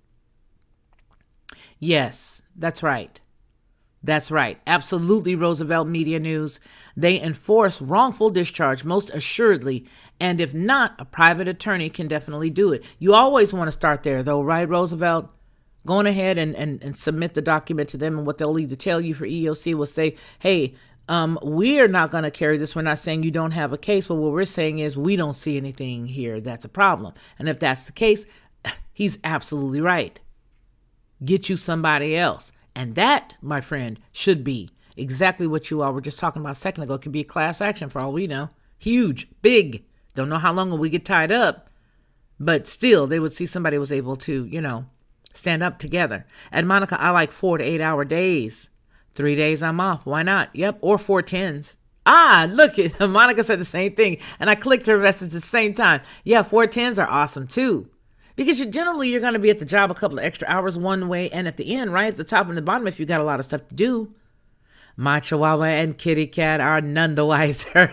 Yes, that's right. That's right. Absolutely, Roosevelt Media News. They enforce wrongful discharge, most assuredly. And if not, a private attorney can definitely do it. You always want to start there, though, right, Roosevelt? Going ahead and submit the document to them, and what they'll either tell you for EEOC will say, hey, we are not going to carry this. We're not saying you don't have a case, but what we're saying is we don't see anything here that's a problem. And if that's the case, he's absolutely right. Get you somebody else. And that, my friend, should be exactly what you all were just talking about a second ago. It could be a class action for all we know. Huge, big. Don't know how long we get tied up. But still, they would see somebody was able to, stand up together. And Monica, I like 4 to 8 hour days. 3 days I'm off. Why not? Yep. Or 4 10s. Look at Monica said the same thing. And I clicked her message at the same time. Yeah, 4 10s are awesome too. Because you're going to be at the job a couple of extra hours one way and at the end, right? At the top and the bottom if you got a lot of stuff to do. My Chihuahua and kitty cat are none the wiser.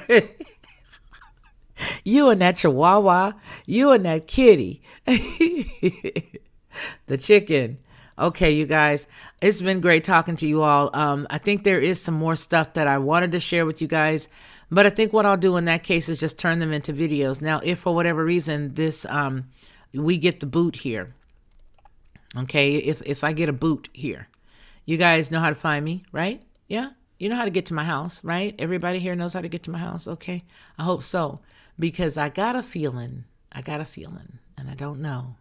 You and that Chihuahua, you and that kitty. The chicken. Okay, you guys, it's been great talking to you all. I think there is some more stuff that I wanted to share with you guys, but I think what I'll do in that case is just turn them into videos. Now, if for whatever reason we get the boot here, okay, if I get a boot here, you guys know how to find me, right? Yeah, you know how to get to my house, right? Everybody here knows how to get to my house, okay? I hope so, because I got a feeling, and I don't know.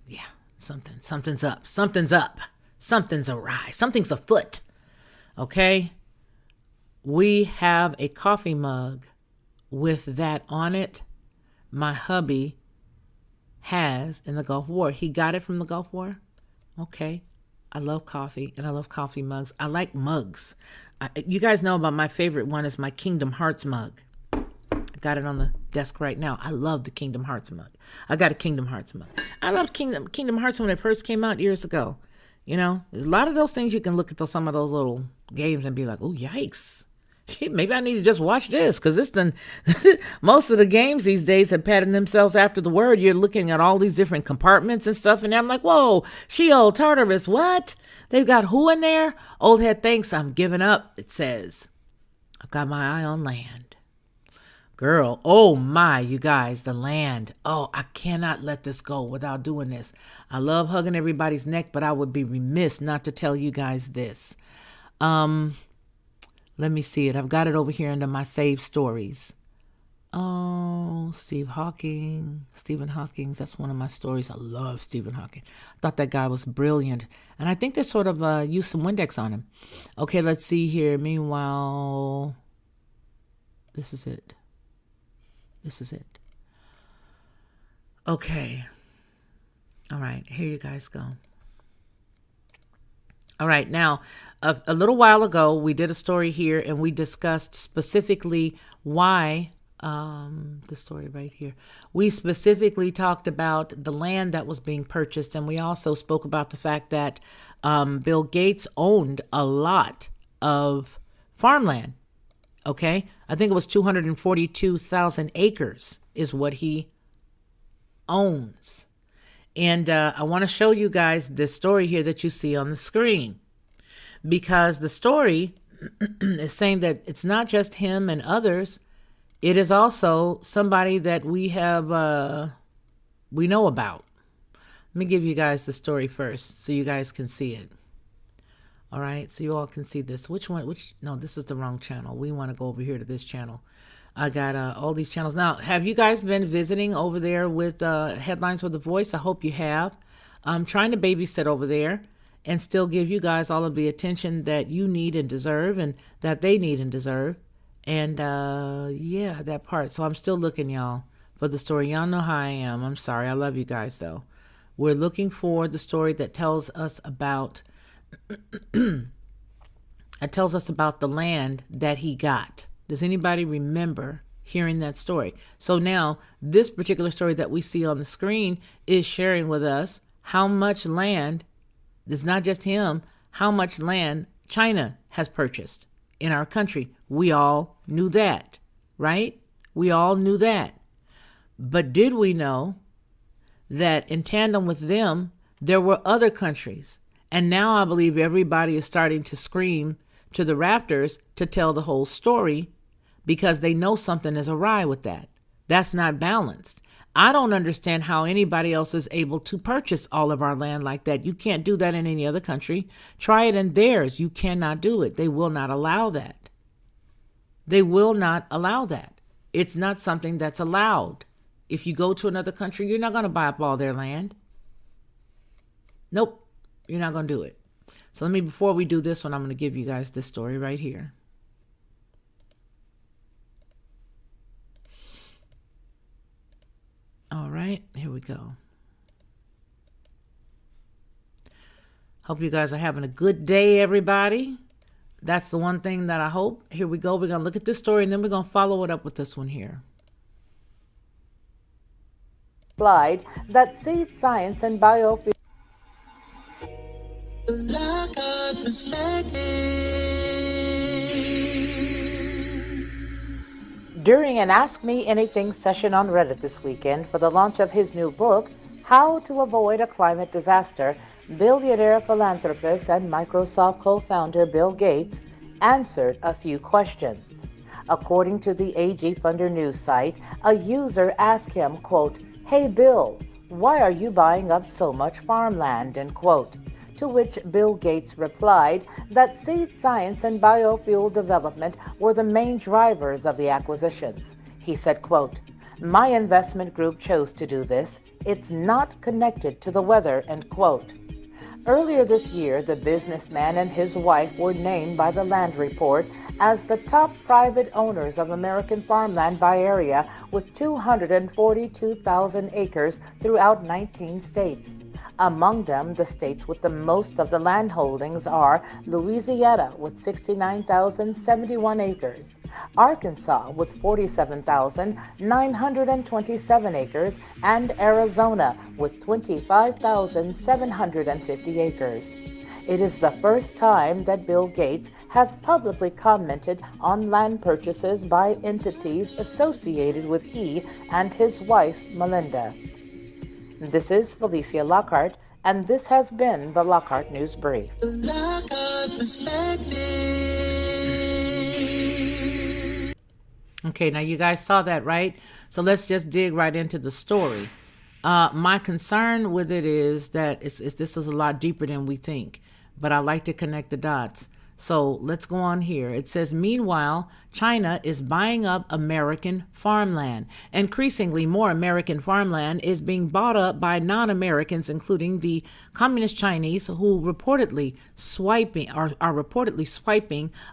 Yeah, something's up, something's awry, something's afoot, okay? We have a coffee mug with that on it. My hubby has in the Gulf War. He got it from the Gulf War. Okay. I love coffee and I love coffee mugs. I like mugs. You guys know about my favorite one is my Kingdom Hearts mug. I got it on the desk right now. I love the Kingdom Hearts mug. I got a Kingdom Hearts mug. I loved Kingdom Hearts when it first came out years ago. There's a lot of those things you can look at some of those little games and be like, oh, yikes. Maybe I need to just watch this because it's done. Most of the games these days have patterned themselves after the word. You're looking at all these different compartments and stuff. And I'm like, whoa, Sheol Tartarus, what? They've got who in there? Old head thinks I'm giving up. It says, I've got my eye on land. Girl, oh my, you guys, the land. Oh, I cannot let this go without doing this. I love hugging everybody's neck, but I would be remiss not to tell you guys this. Let me see it. I've got it over here under my saved stories. Oh, Stephen Hawking. That's one of my stories. I love Stephen Hawking. I thought that guy was brilliant. And I think they sort of used some Windex on him. Okay, let's see here. Meanwhile, This is it. This is it. Okay. All right, here you guys go. All right, now, a little while ago, we did a story here and we discussed specifically why, the story right here, we specifically talked about the land that was being purchased, and we also spoke about the fact that Bill Gates owned a lot of farmland, okay? I think it was 242,000 acres is what he owns. And I want to show you guys this story here that you see on the screen, because the story is saying that it's not just him and others. It is also somebody that we know about. Let me give you guys the story first so you guys can see it. All right, so you all can see this. No, this is the wrong channel. We want to go over here to this channel. I got all these channels. Now, have you guys been visiting over there with Headlines with a Voice? I hope you have. I'm trying to babysit over there and still give you guys all of the attention that you need and deserve, and that they need and deserve. And yeah, that part. So I'm still looking, y'all, for the story. Y'all know how I am. I'm sorry. I love you guys, though. We're looking for the story that tells us about the land that he got. Does anybody remember hearing that story? So now this particular story that we see on the screen is sharing with us how much land, it's not just him, how much land China has purchased in our country. We all knew that, right? We all knew that. But did we know that in tandem with them, there were other countries? And now I believe everybody is starting to scream to the Raptors to tell the whole story, because they know something is awry with that. That's not balanced. I don't understand how anybody else is able to purchase all of our land like that. You can't do that in any other country. Try it in theirs. You cannot do it. They will not allow that. They will not allow that. It's not something that's allowed. If you go to another country, you're not going to buy up all their land. Nope, you're not going to do it. So before we do this one, I'm going to give you guys this story right here. All right, here we go. Hope you guys are having a good day, everybody. That's the one thing that I hope. Here we go. We're going to look at this story, and then we're going to follow it up with this one here.
Slide that seed science and biofuel. During an Ask Me Anything session on Reddit this weekend for the launch of his new book, How to Avoid a Climate Disaster, billionaire philanthropist and Microsoft co-founder Bill Gates answered a few questions. According to the AG Funder news site, a user asked him, quote, "Hey Bill, why are you buying up so much farmland?" end quote. To which Bill Gates replied that seed science and biofuel development were the main drivers of the acquisitions. He said, quote, "My investment group chose to do this. It's not connected to the weather," end quote. Earlier this year, the businessman and his wife were named by the Land Report as the top private owners of American farmland by area, with 242,000 acres throughout 19 states. Among them, the states with the most of the land holdings are Louisiana with 69,071 acres, Arkansas with 47,927 acres, and Arizona with 25,750 acres. It is the first time that Bill Gates has publicly commented on land purchases by entities associated with he and his wife, Melinda. This is Felicia Lockhart, and this has been the Lockhart News Brief.
Okay, now you guys saw that, right? So let's just dig right into the story. My concern with it is that this is a lot deeper than we think, but I like to connect the dots. So let's go on here. It says, meanwhile, China is buying up American farmland. Increasingly, more American farmland is being bought up by non-Americans, including the communist Chinese, who are reportedly swiping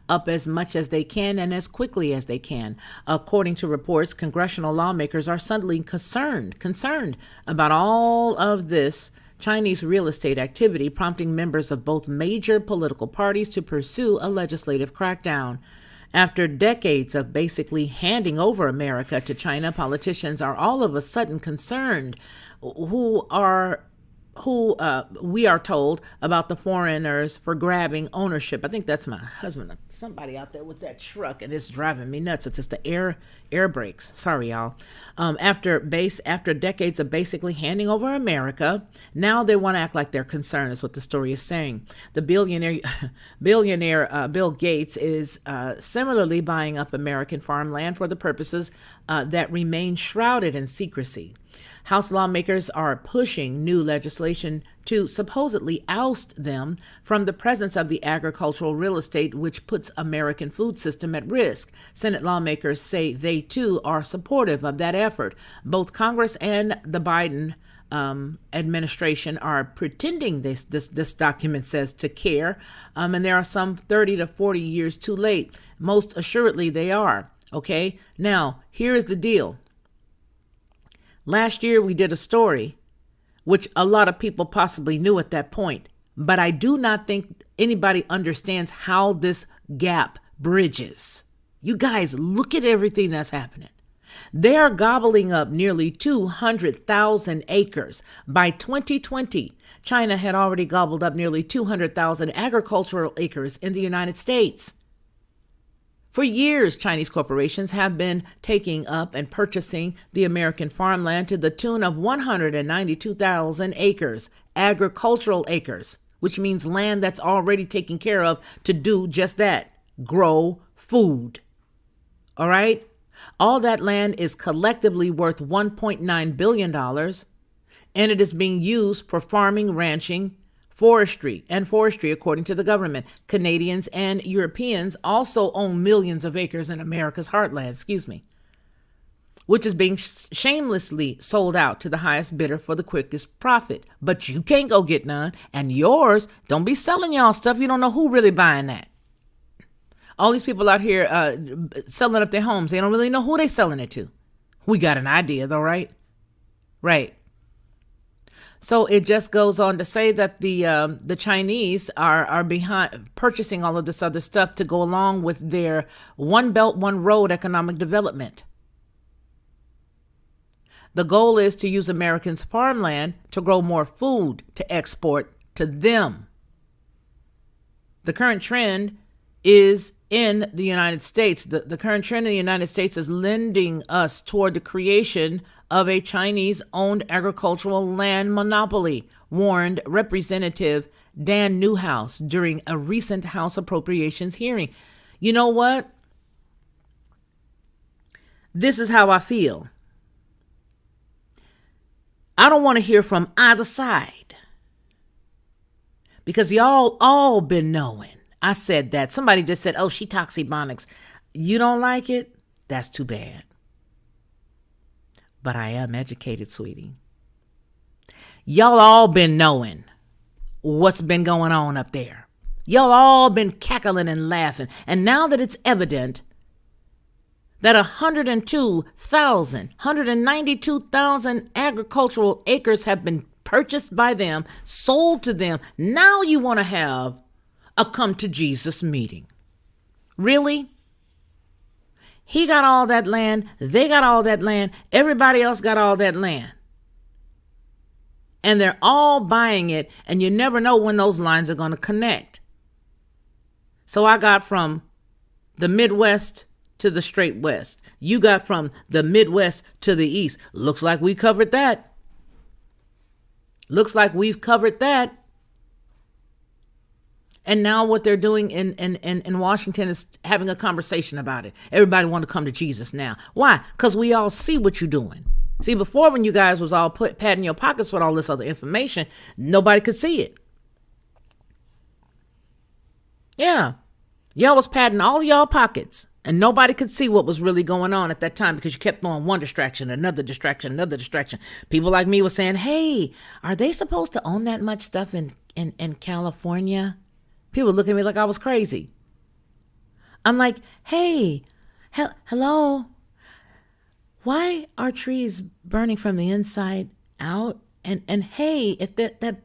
up as much as they can and as quickly as they can. According to reports, congressional lawmakers are suddenly concerned about all of this Chinese real estate activity, prompting members of both major political parties to pursue a legislative crackdown. After decades of basically handing over America to China, politicians are all of a sudden concerned we are told about the foreigners for grabbing ownership. I think that's my husband, somebody out there with that truck, and it's driving me nuts. It's just the air brakes. Sorry, y'all. After decades of basically handing over America, now they want to act like they're concerned, is what the story is saying. The billionaire Bill Gates is similarly buying up American farmland for the purposes that remain shrouded in secrecy. House lawmakers are pushing new legislation to supposedly oust them from the presence of the agricultural real estate, which puts American food system at risk. Senate lawmakers say they too are supportive of that effort. Both Congress and the Biden administration are pretending this document says to care, and there are some 30 to 40 years too late. Most assuredly they are. Okay, now here is the deal. Last year, we did a story, which a lot of people possibly knew at that point, but I do not think anybody understands how this gap bridges. You guys, look at everything that's happening. They are gobbling up nearly 200,000 acres. By 2020, China had already gobbled up nearly 200,000 agricultural acres in the United States. For years, Chinese corporations have been taking up and purchasing the American farmland to the tune of 192,000 acres, agricultural acres, which means land that's already taken care of to do just that, grow food. All right? All that land is collectively worth $1.9 billion, and it is being used for farming, ranching, forestry, according to the government. Canadians and Europeans also own millions of acres in America's heartland, which is being shamelessly sold out to the highest bidder for the quickest profit. But you can't go get none, and yours, don't be selling y'all stuff. You don't know who really buying that. All these people out here selling up their homes, they don't really know who they selling it to. We got an idea though, right? Right. So it just goes on to say that the Chinese are behind purchasing all of this other stuff to go along with their One Belt, One Road economic development. The goal is to use Americans' farmland to grow more food to export to them. The current trend is in the United States. The current trend in the United States is lending us toward the creation of a Chinese-owned agricultural land monopoly, warned Representative Dan Newhouse during a recent House Appropriations hearing. You know what? This is how I feel. I don't want to hear from either side, because y'all all been knowing. I said that. Somebody just said, oh, she talks Ebonics. You don't like it? That's too bad. But I am educated, sweetie. Y'all all been knowing what's been going on up there. Y'all all been cackling and laughing. And now that it's evident that 192,000 agricultural acres have been purchased by them, sold to them, now you want to have a come to Jesus meeting. Really? He got all that land. They got all that land. Everybody else got all that land. And they're all buying it. And you never know when those lines are going to connect. So I got from the Midwest to the straight West. You got from the Midwest to the East. Looks like we covered that. Looks like we've covered that. And now what they're doing in Washington is having a conversation about it. Everybody want to come to Jesus now. Why? Because we all see what you're doing. See, before when you guys was all patting your pockets with all this other information, nobody could see it. Yeah. Y'all was padding all y'all pockets, and nobody could see what was really going on at that time because you kept throwing one distraction, another distraction, another distraction. People like me were saying, hey, are they supposed to own that much stuff in California? People look at me like I was crazy. I'm like, hey, hello? Why are trees burning from the inside out? And hey, if that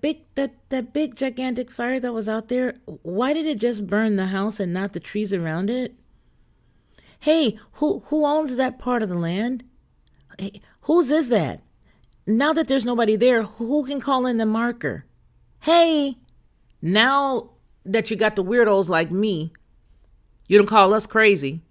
big gigantic fire that was out there, why did it just burn the house and not the trees around it? Hey, who owns that part of the land? Hey, whose is that? Now that there's nobody there, who can call in the marker? Hey, now that you got the weirdos like me, you don't call us crazy.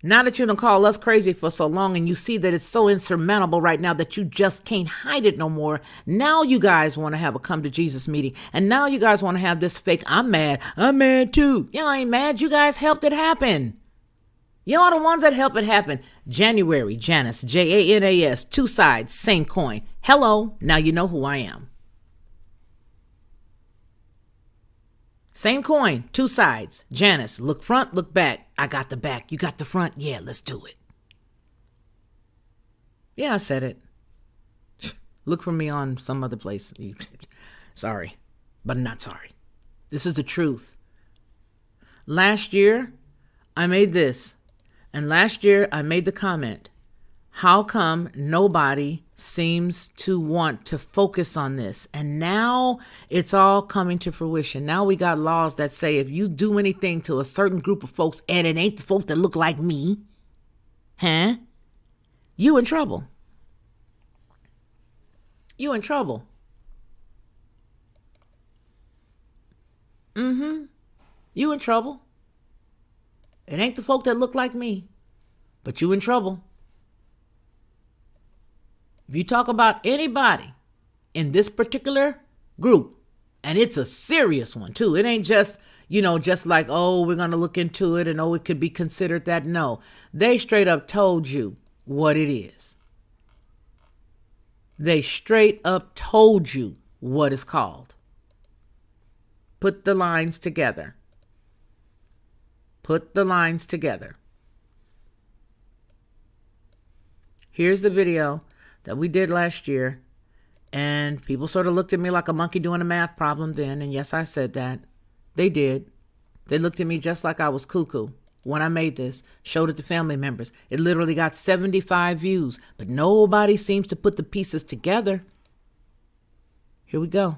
Now that you don't call us crazy for so long and you see that it's so insurmountable right now that you just can't hide it no more, now you guys want to have a come to Jesus meeting. And now you guys want to have this fake, I'm mad too. Y'all ain't mad. You guys helped it happen. Y'all the ones that helped it happen. January, Janice, Janas, two sides, same coin. Hello, now you know who I am. Same coin, two sides. Janice, look front, look back. I got the back. You got the front. Yeah, let's do it. Yeah, I said it. Look for me on some other place. Sorry, but I'm not sorry. This is the truth. Last year, I made this. And last year, I made the comment. How come nobody seems to want to focus on this? And now it's all coming to fruition. Now we got laws that say if you do anything to a certain group of folks and it ain't the folk that look like me, you in trouble. You in trouble. You in trouble. It ain't the folk that look like me, but you in trouble. If you talk about anybody in this particular group, and it's a serious one too, it ain't just, just like, oh, we're going to look into it and oh, it could be considered that. No, they straight up told you what it is. They straight up told you what it's called. Put the lines together. Put the lines together. Here's the video that we did last year, and people sort of looked at me like a monkey doing a math problem then, and yes, I said that. They did. They looked at me just like I was cuckoo when I made this, showed it to family members. It literally got 75 views, but nobody seems to put the pieces together. Here we go.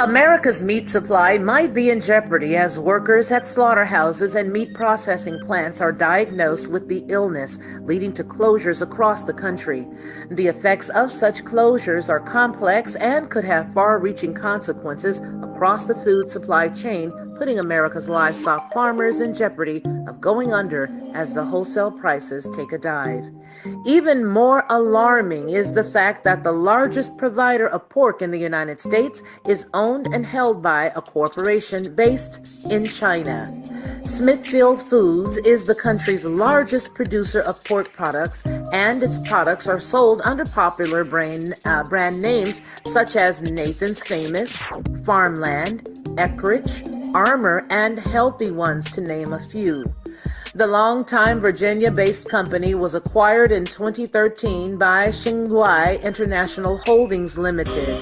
America's meat supply might be in jeopardy as workers at slaughterhouses and meat processing plants are diagnosed with the illness, leading to closures across the country. The effects of such closures are complex and could have far-reaching consequences across the food supply chain, putting America's livestock farmers in jeopardy of going under as the wholesale prices take a dive. Even more alarming is the fact that the largest provider of pork in the United States is owned and held by a corporation based in China. Smithfield Foods is the country's largest producer of pork products, and its products are sold under popular brand names such as Nathan's Famous, Farmland, Eckrich, Armour, and Healthy Ones, to name a few. The longtime Virginia-based company was acquired in 2013 by Xinguai International Holdings Limited.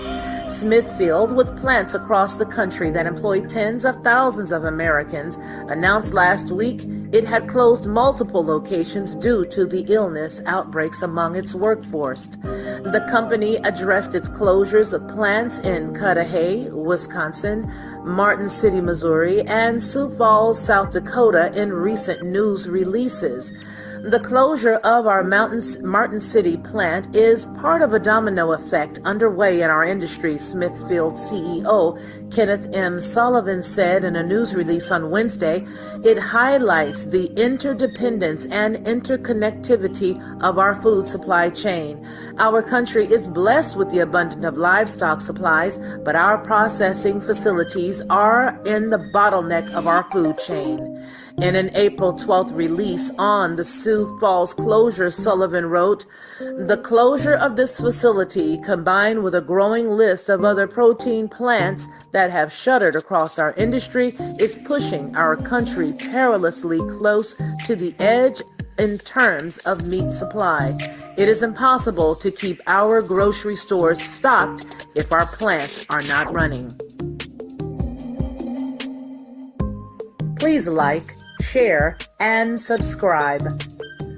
Smithfield, with plants across the country that employ tens of thousands of Americans, announced last week it had closed multiple locations due to the illness outbreaks among its workforce. The company addressed its closures of plants in Cudahy, Wisconsin, Martin City, Missouri, and Sioux Falls, South Dakota in recent news releases. The closure of our Martin City plant is part of a domino effect underway in our industry, Smithfield CEO Kenneth M. Sullivan said in a news release on Wednesday. It highlights the interdependence and interconnectivity of our food supply chain. Our country is blessed with the abundance of livestock supplies, but our processing facilities are in the bottleneck of our food chain. In an April 12th release on the Sioux Falls closure, Sullivan wrote, "The closure of this facility, combined with a growing list of other protein plants that have shuttered across our industry, is pushing our country perilously close to the edge in terms of meat supply. It is impossible to keep our grocery stores stocked if our plants are not running." Please like, share, and subscribe.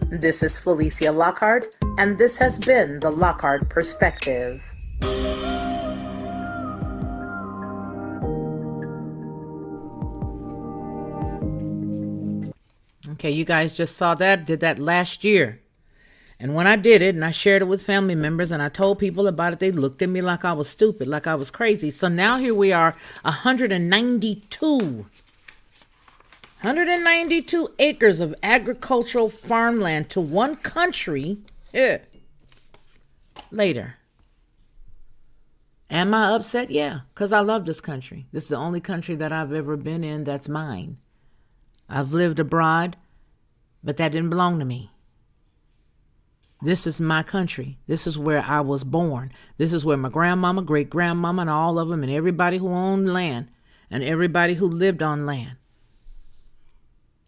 This is Felicia Lockhart, and this has been the Lockhart Perspective. Okay, you guys just saw that, did that last year. And when I did it and I shared it with family members and I told people about it, they looked at me like I was stupid, like I was crazy. So now here we are, 192 acres of agricultural farmland to one country later. Am I upset? Yeah, because I love this country. This is the only country that I've ever been in that's mine. I've lived abroad, but that didn't belong to me. This is my country. This is where I was born. This is where my grandmama, great-grandmama, and all of them, and everybody who owned land, and everybody who lived on land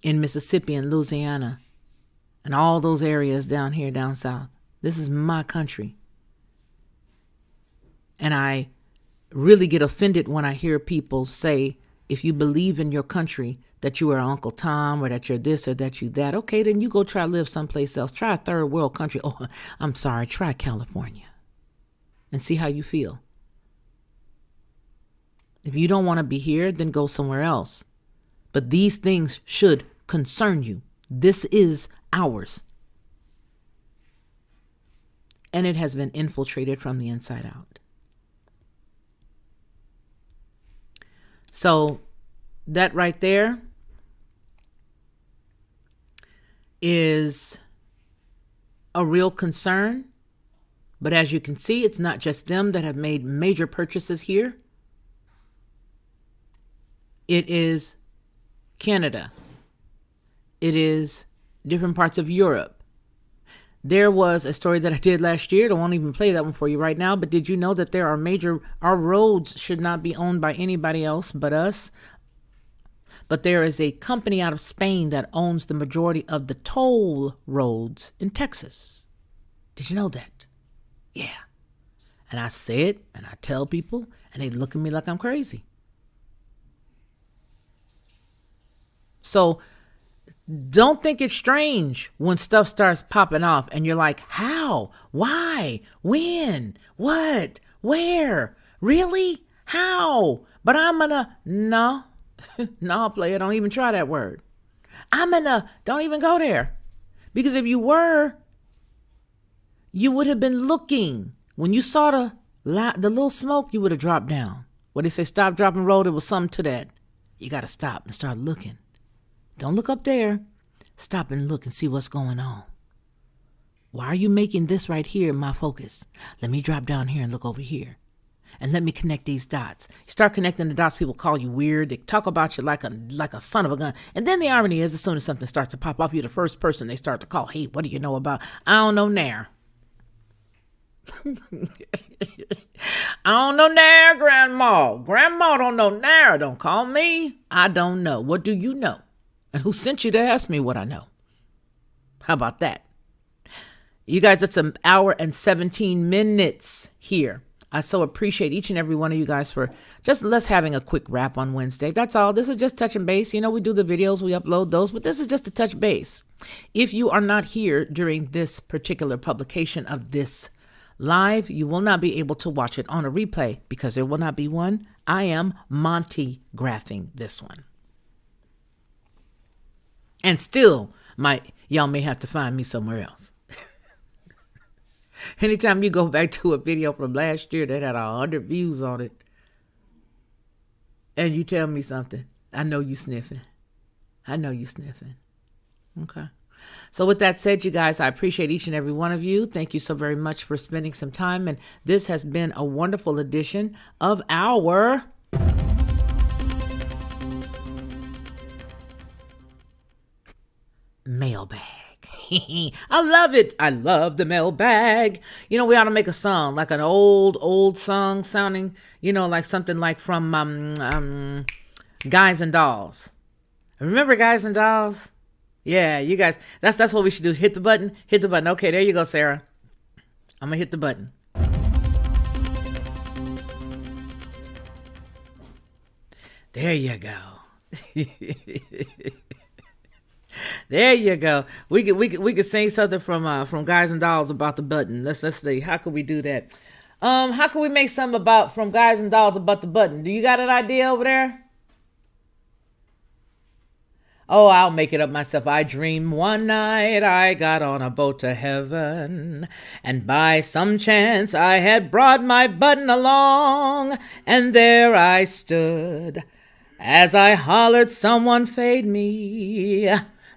in Mississippi and Louisiana, and all those areas down here, down south. This is my country. And I really get offended when I hear people say, if you believe in your country, that you are Uncle Tom or that you're this or that you that. Okay, then you go try to live someplace else. Try a third world country. Oh, I'm sorry. Try California and see how you feel. If you don't want to be here, then go somewhere else. But these things should concern you. This is ours. And it has been infiltrated from the inside out. So that right there is a real concern. But as you can see, it's not just them that have made major purchases here. It is Canada. It is different parts of Europe. There was a story that I did last year. I won't even play that one for you right now. But did you know that our roads should not be owned by anybody else but us? But there is a company out of Spain that owns the majority of the toll roads in Texas. Did you know that? Yeah. And I say it and I tell people and they look at me like I'm crazy. So don't think it's strange when stuff starts popping off and you're like, how? Why? When? What? Where? Really? How? But no. No, player, don't even try that word. Don't even go there. Because if you were, you would have been looking. When you saw the little smoke, you would have dropped down. What they say, stop, drop, and roll, there was something to that. You got to stop and start looking. Don't look up there. Stop and look and see what's going on. Why are you making this right here my focus? Let me drop down here and look over here. And let me connect these dots. You start connecting the dots, people call you weird. They talk about you like a son of a gun. And then the irony is, as soon as something starts to pop off, you're the first person they start to call. Hey, what do you know about? I don't know now. I don't know now, Grandma. Grandma don't know now. Don't call me. I don't know. What do you know? And who sent you to ask me what I know? How about that? You guys, it's an hour and 17 minutes here. I so appreciate each and every one of you guys for just let's having a quick wrap on Wednesday. That's all. This is just touching base. You know, we do the videos, we upload those, but this is just a touch base. If you are not here during this particular publication of this live, you will not be able to watch it on a replay because there will not be one. I am Monty-graphing this one. And still, y'all may have to find me somewhere else. Anytime you go back to a video from last year that had 100 views on it, and you tell me something, I know you sniffing. Okay. So with that said, you guys, I appreciate each and every one of you. Thank you so very much for spending some time. And this has been a wonderful edition of our MailBag. I love it. I love the mailbag. We ought to make a song, like an old song sounding, like something like from Guys and Dolls. Remember Guys and Dolls? Yeah, you guys, that's what we should do. Hit the button. Okay, there you go, Sarah. I'm gonna hit the button. There you go. There you go. We could sing something from Guys and Dolls about the button. Let's see. How can we do that? How can we make something from Guys and Dolls about the button? Do you got an idea over there? Oh, I'll make it up myself. I dreamed one night I got on a boat to heaven, and by some chance I had brought my button along, and there I stood as I hollered, "Someone fade me."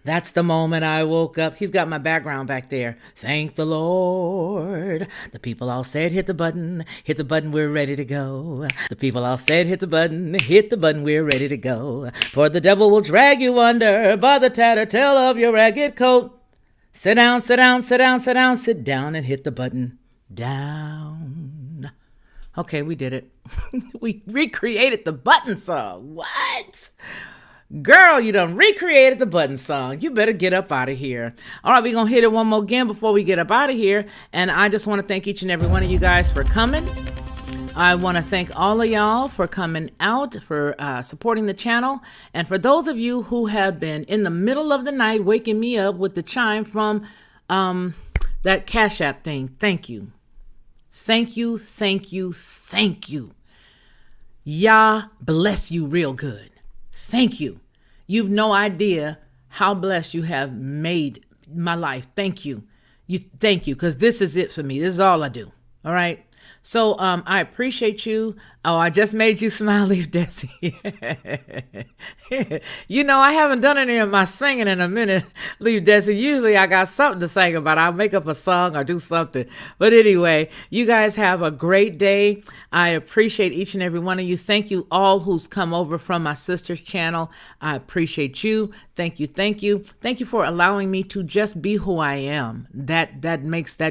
That's the moment I woke up. He's got my background back there. Thank the Lord. The people all said, hit the button, we're ready to go. The people all said, hit the button, we're ready to go. For the devil will drag you under by the tattletale of your ragged coat. Sit down, sit down and hit the button down. Okay, we did it. We recreated the button song. What? Girl, you done recreated the button song. You better get up out of here. All right, we're going to hit it one more again before we get up out of here. And I just want to thank each and every one of you guys for coming. I want to thank all of y'all for coming out, for supporting the channel. And for those of you who have been in the middle of the night waking me up with the chime from that Cash App thing, thank you. Thank you. Yah bless you real good. Thank you. You've no idea how blessed you have made my life. Thank you. Thank you, because this is it for me. This is all I do. All right. So I appreciate you. Oh, I just made you smile, Leaf Desi. I haven't done any of my singing in a minute, Leaf Desi. Usually I got something to sing about. I'll make up a song or do something. But anyway, you guys have a great day. I appreciate each and every one of you. Thank you all who's come over from my sister's channel. I appreciate you. Thank you. Thank you for allowing me to just be who I am. That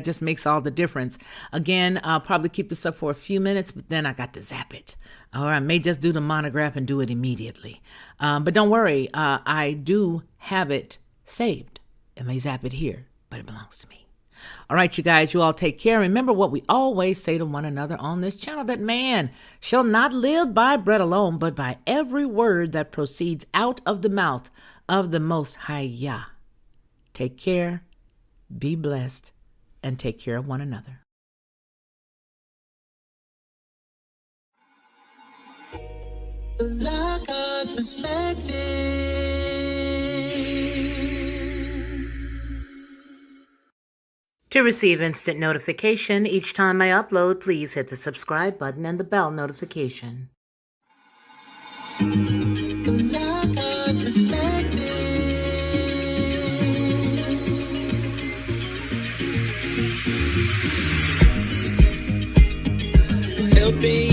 just makes all the difference. Again, I'll probably keep this up for a few minutes, but then I got to zap it. Or I may just do the monograph and do it immediately. But don't worry, I do have it saved. I may zap it here, but it belongs to me. All right, you guys, you all take care. Remember what we always say to one another on this channel, that man shall not live by bread alone, but by every word that proceeds out of the mouth of the Most High Yah. Take care, be blessed, and take care of one another.
Lock on perspective.
To receive instant notification each time I upload, please hit the subscribe button and the bell notification.
Lock on perspective. Helping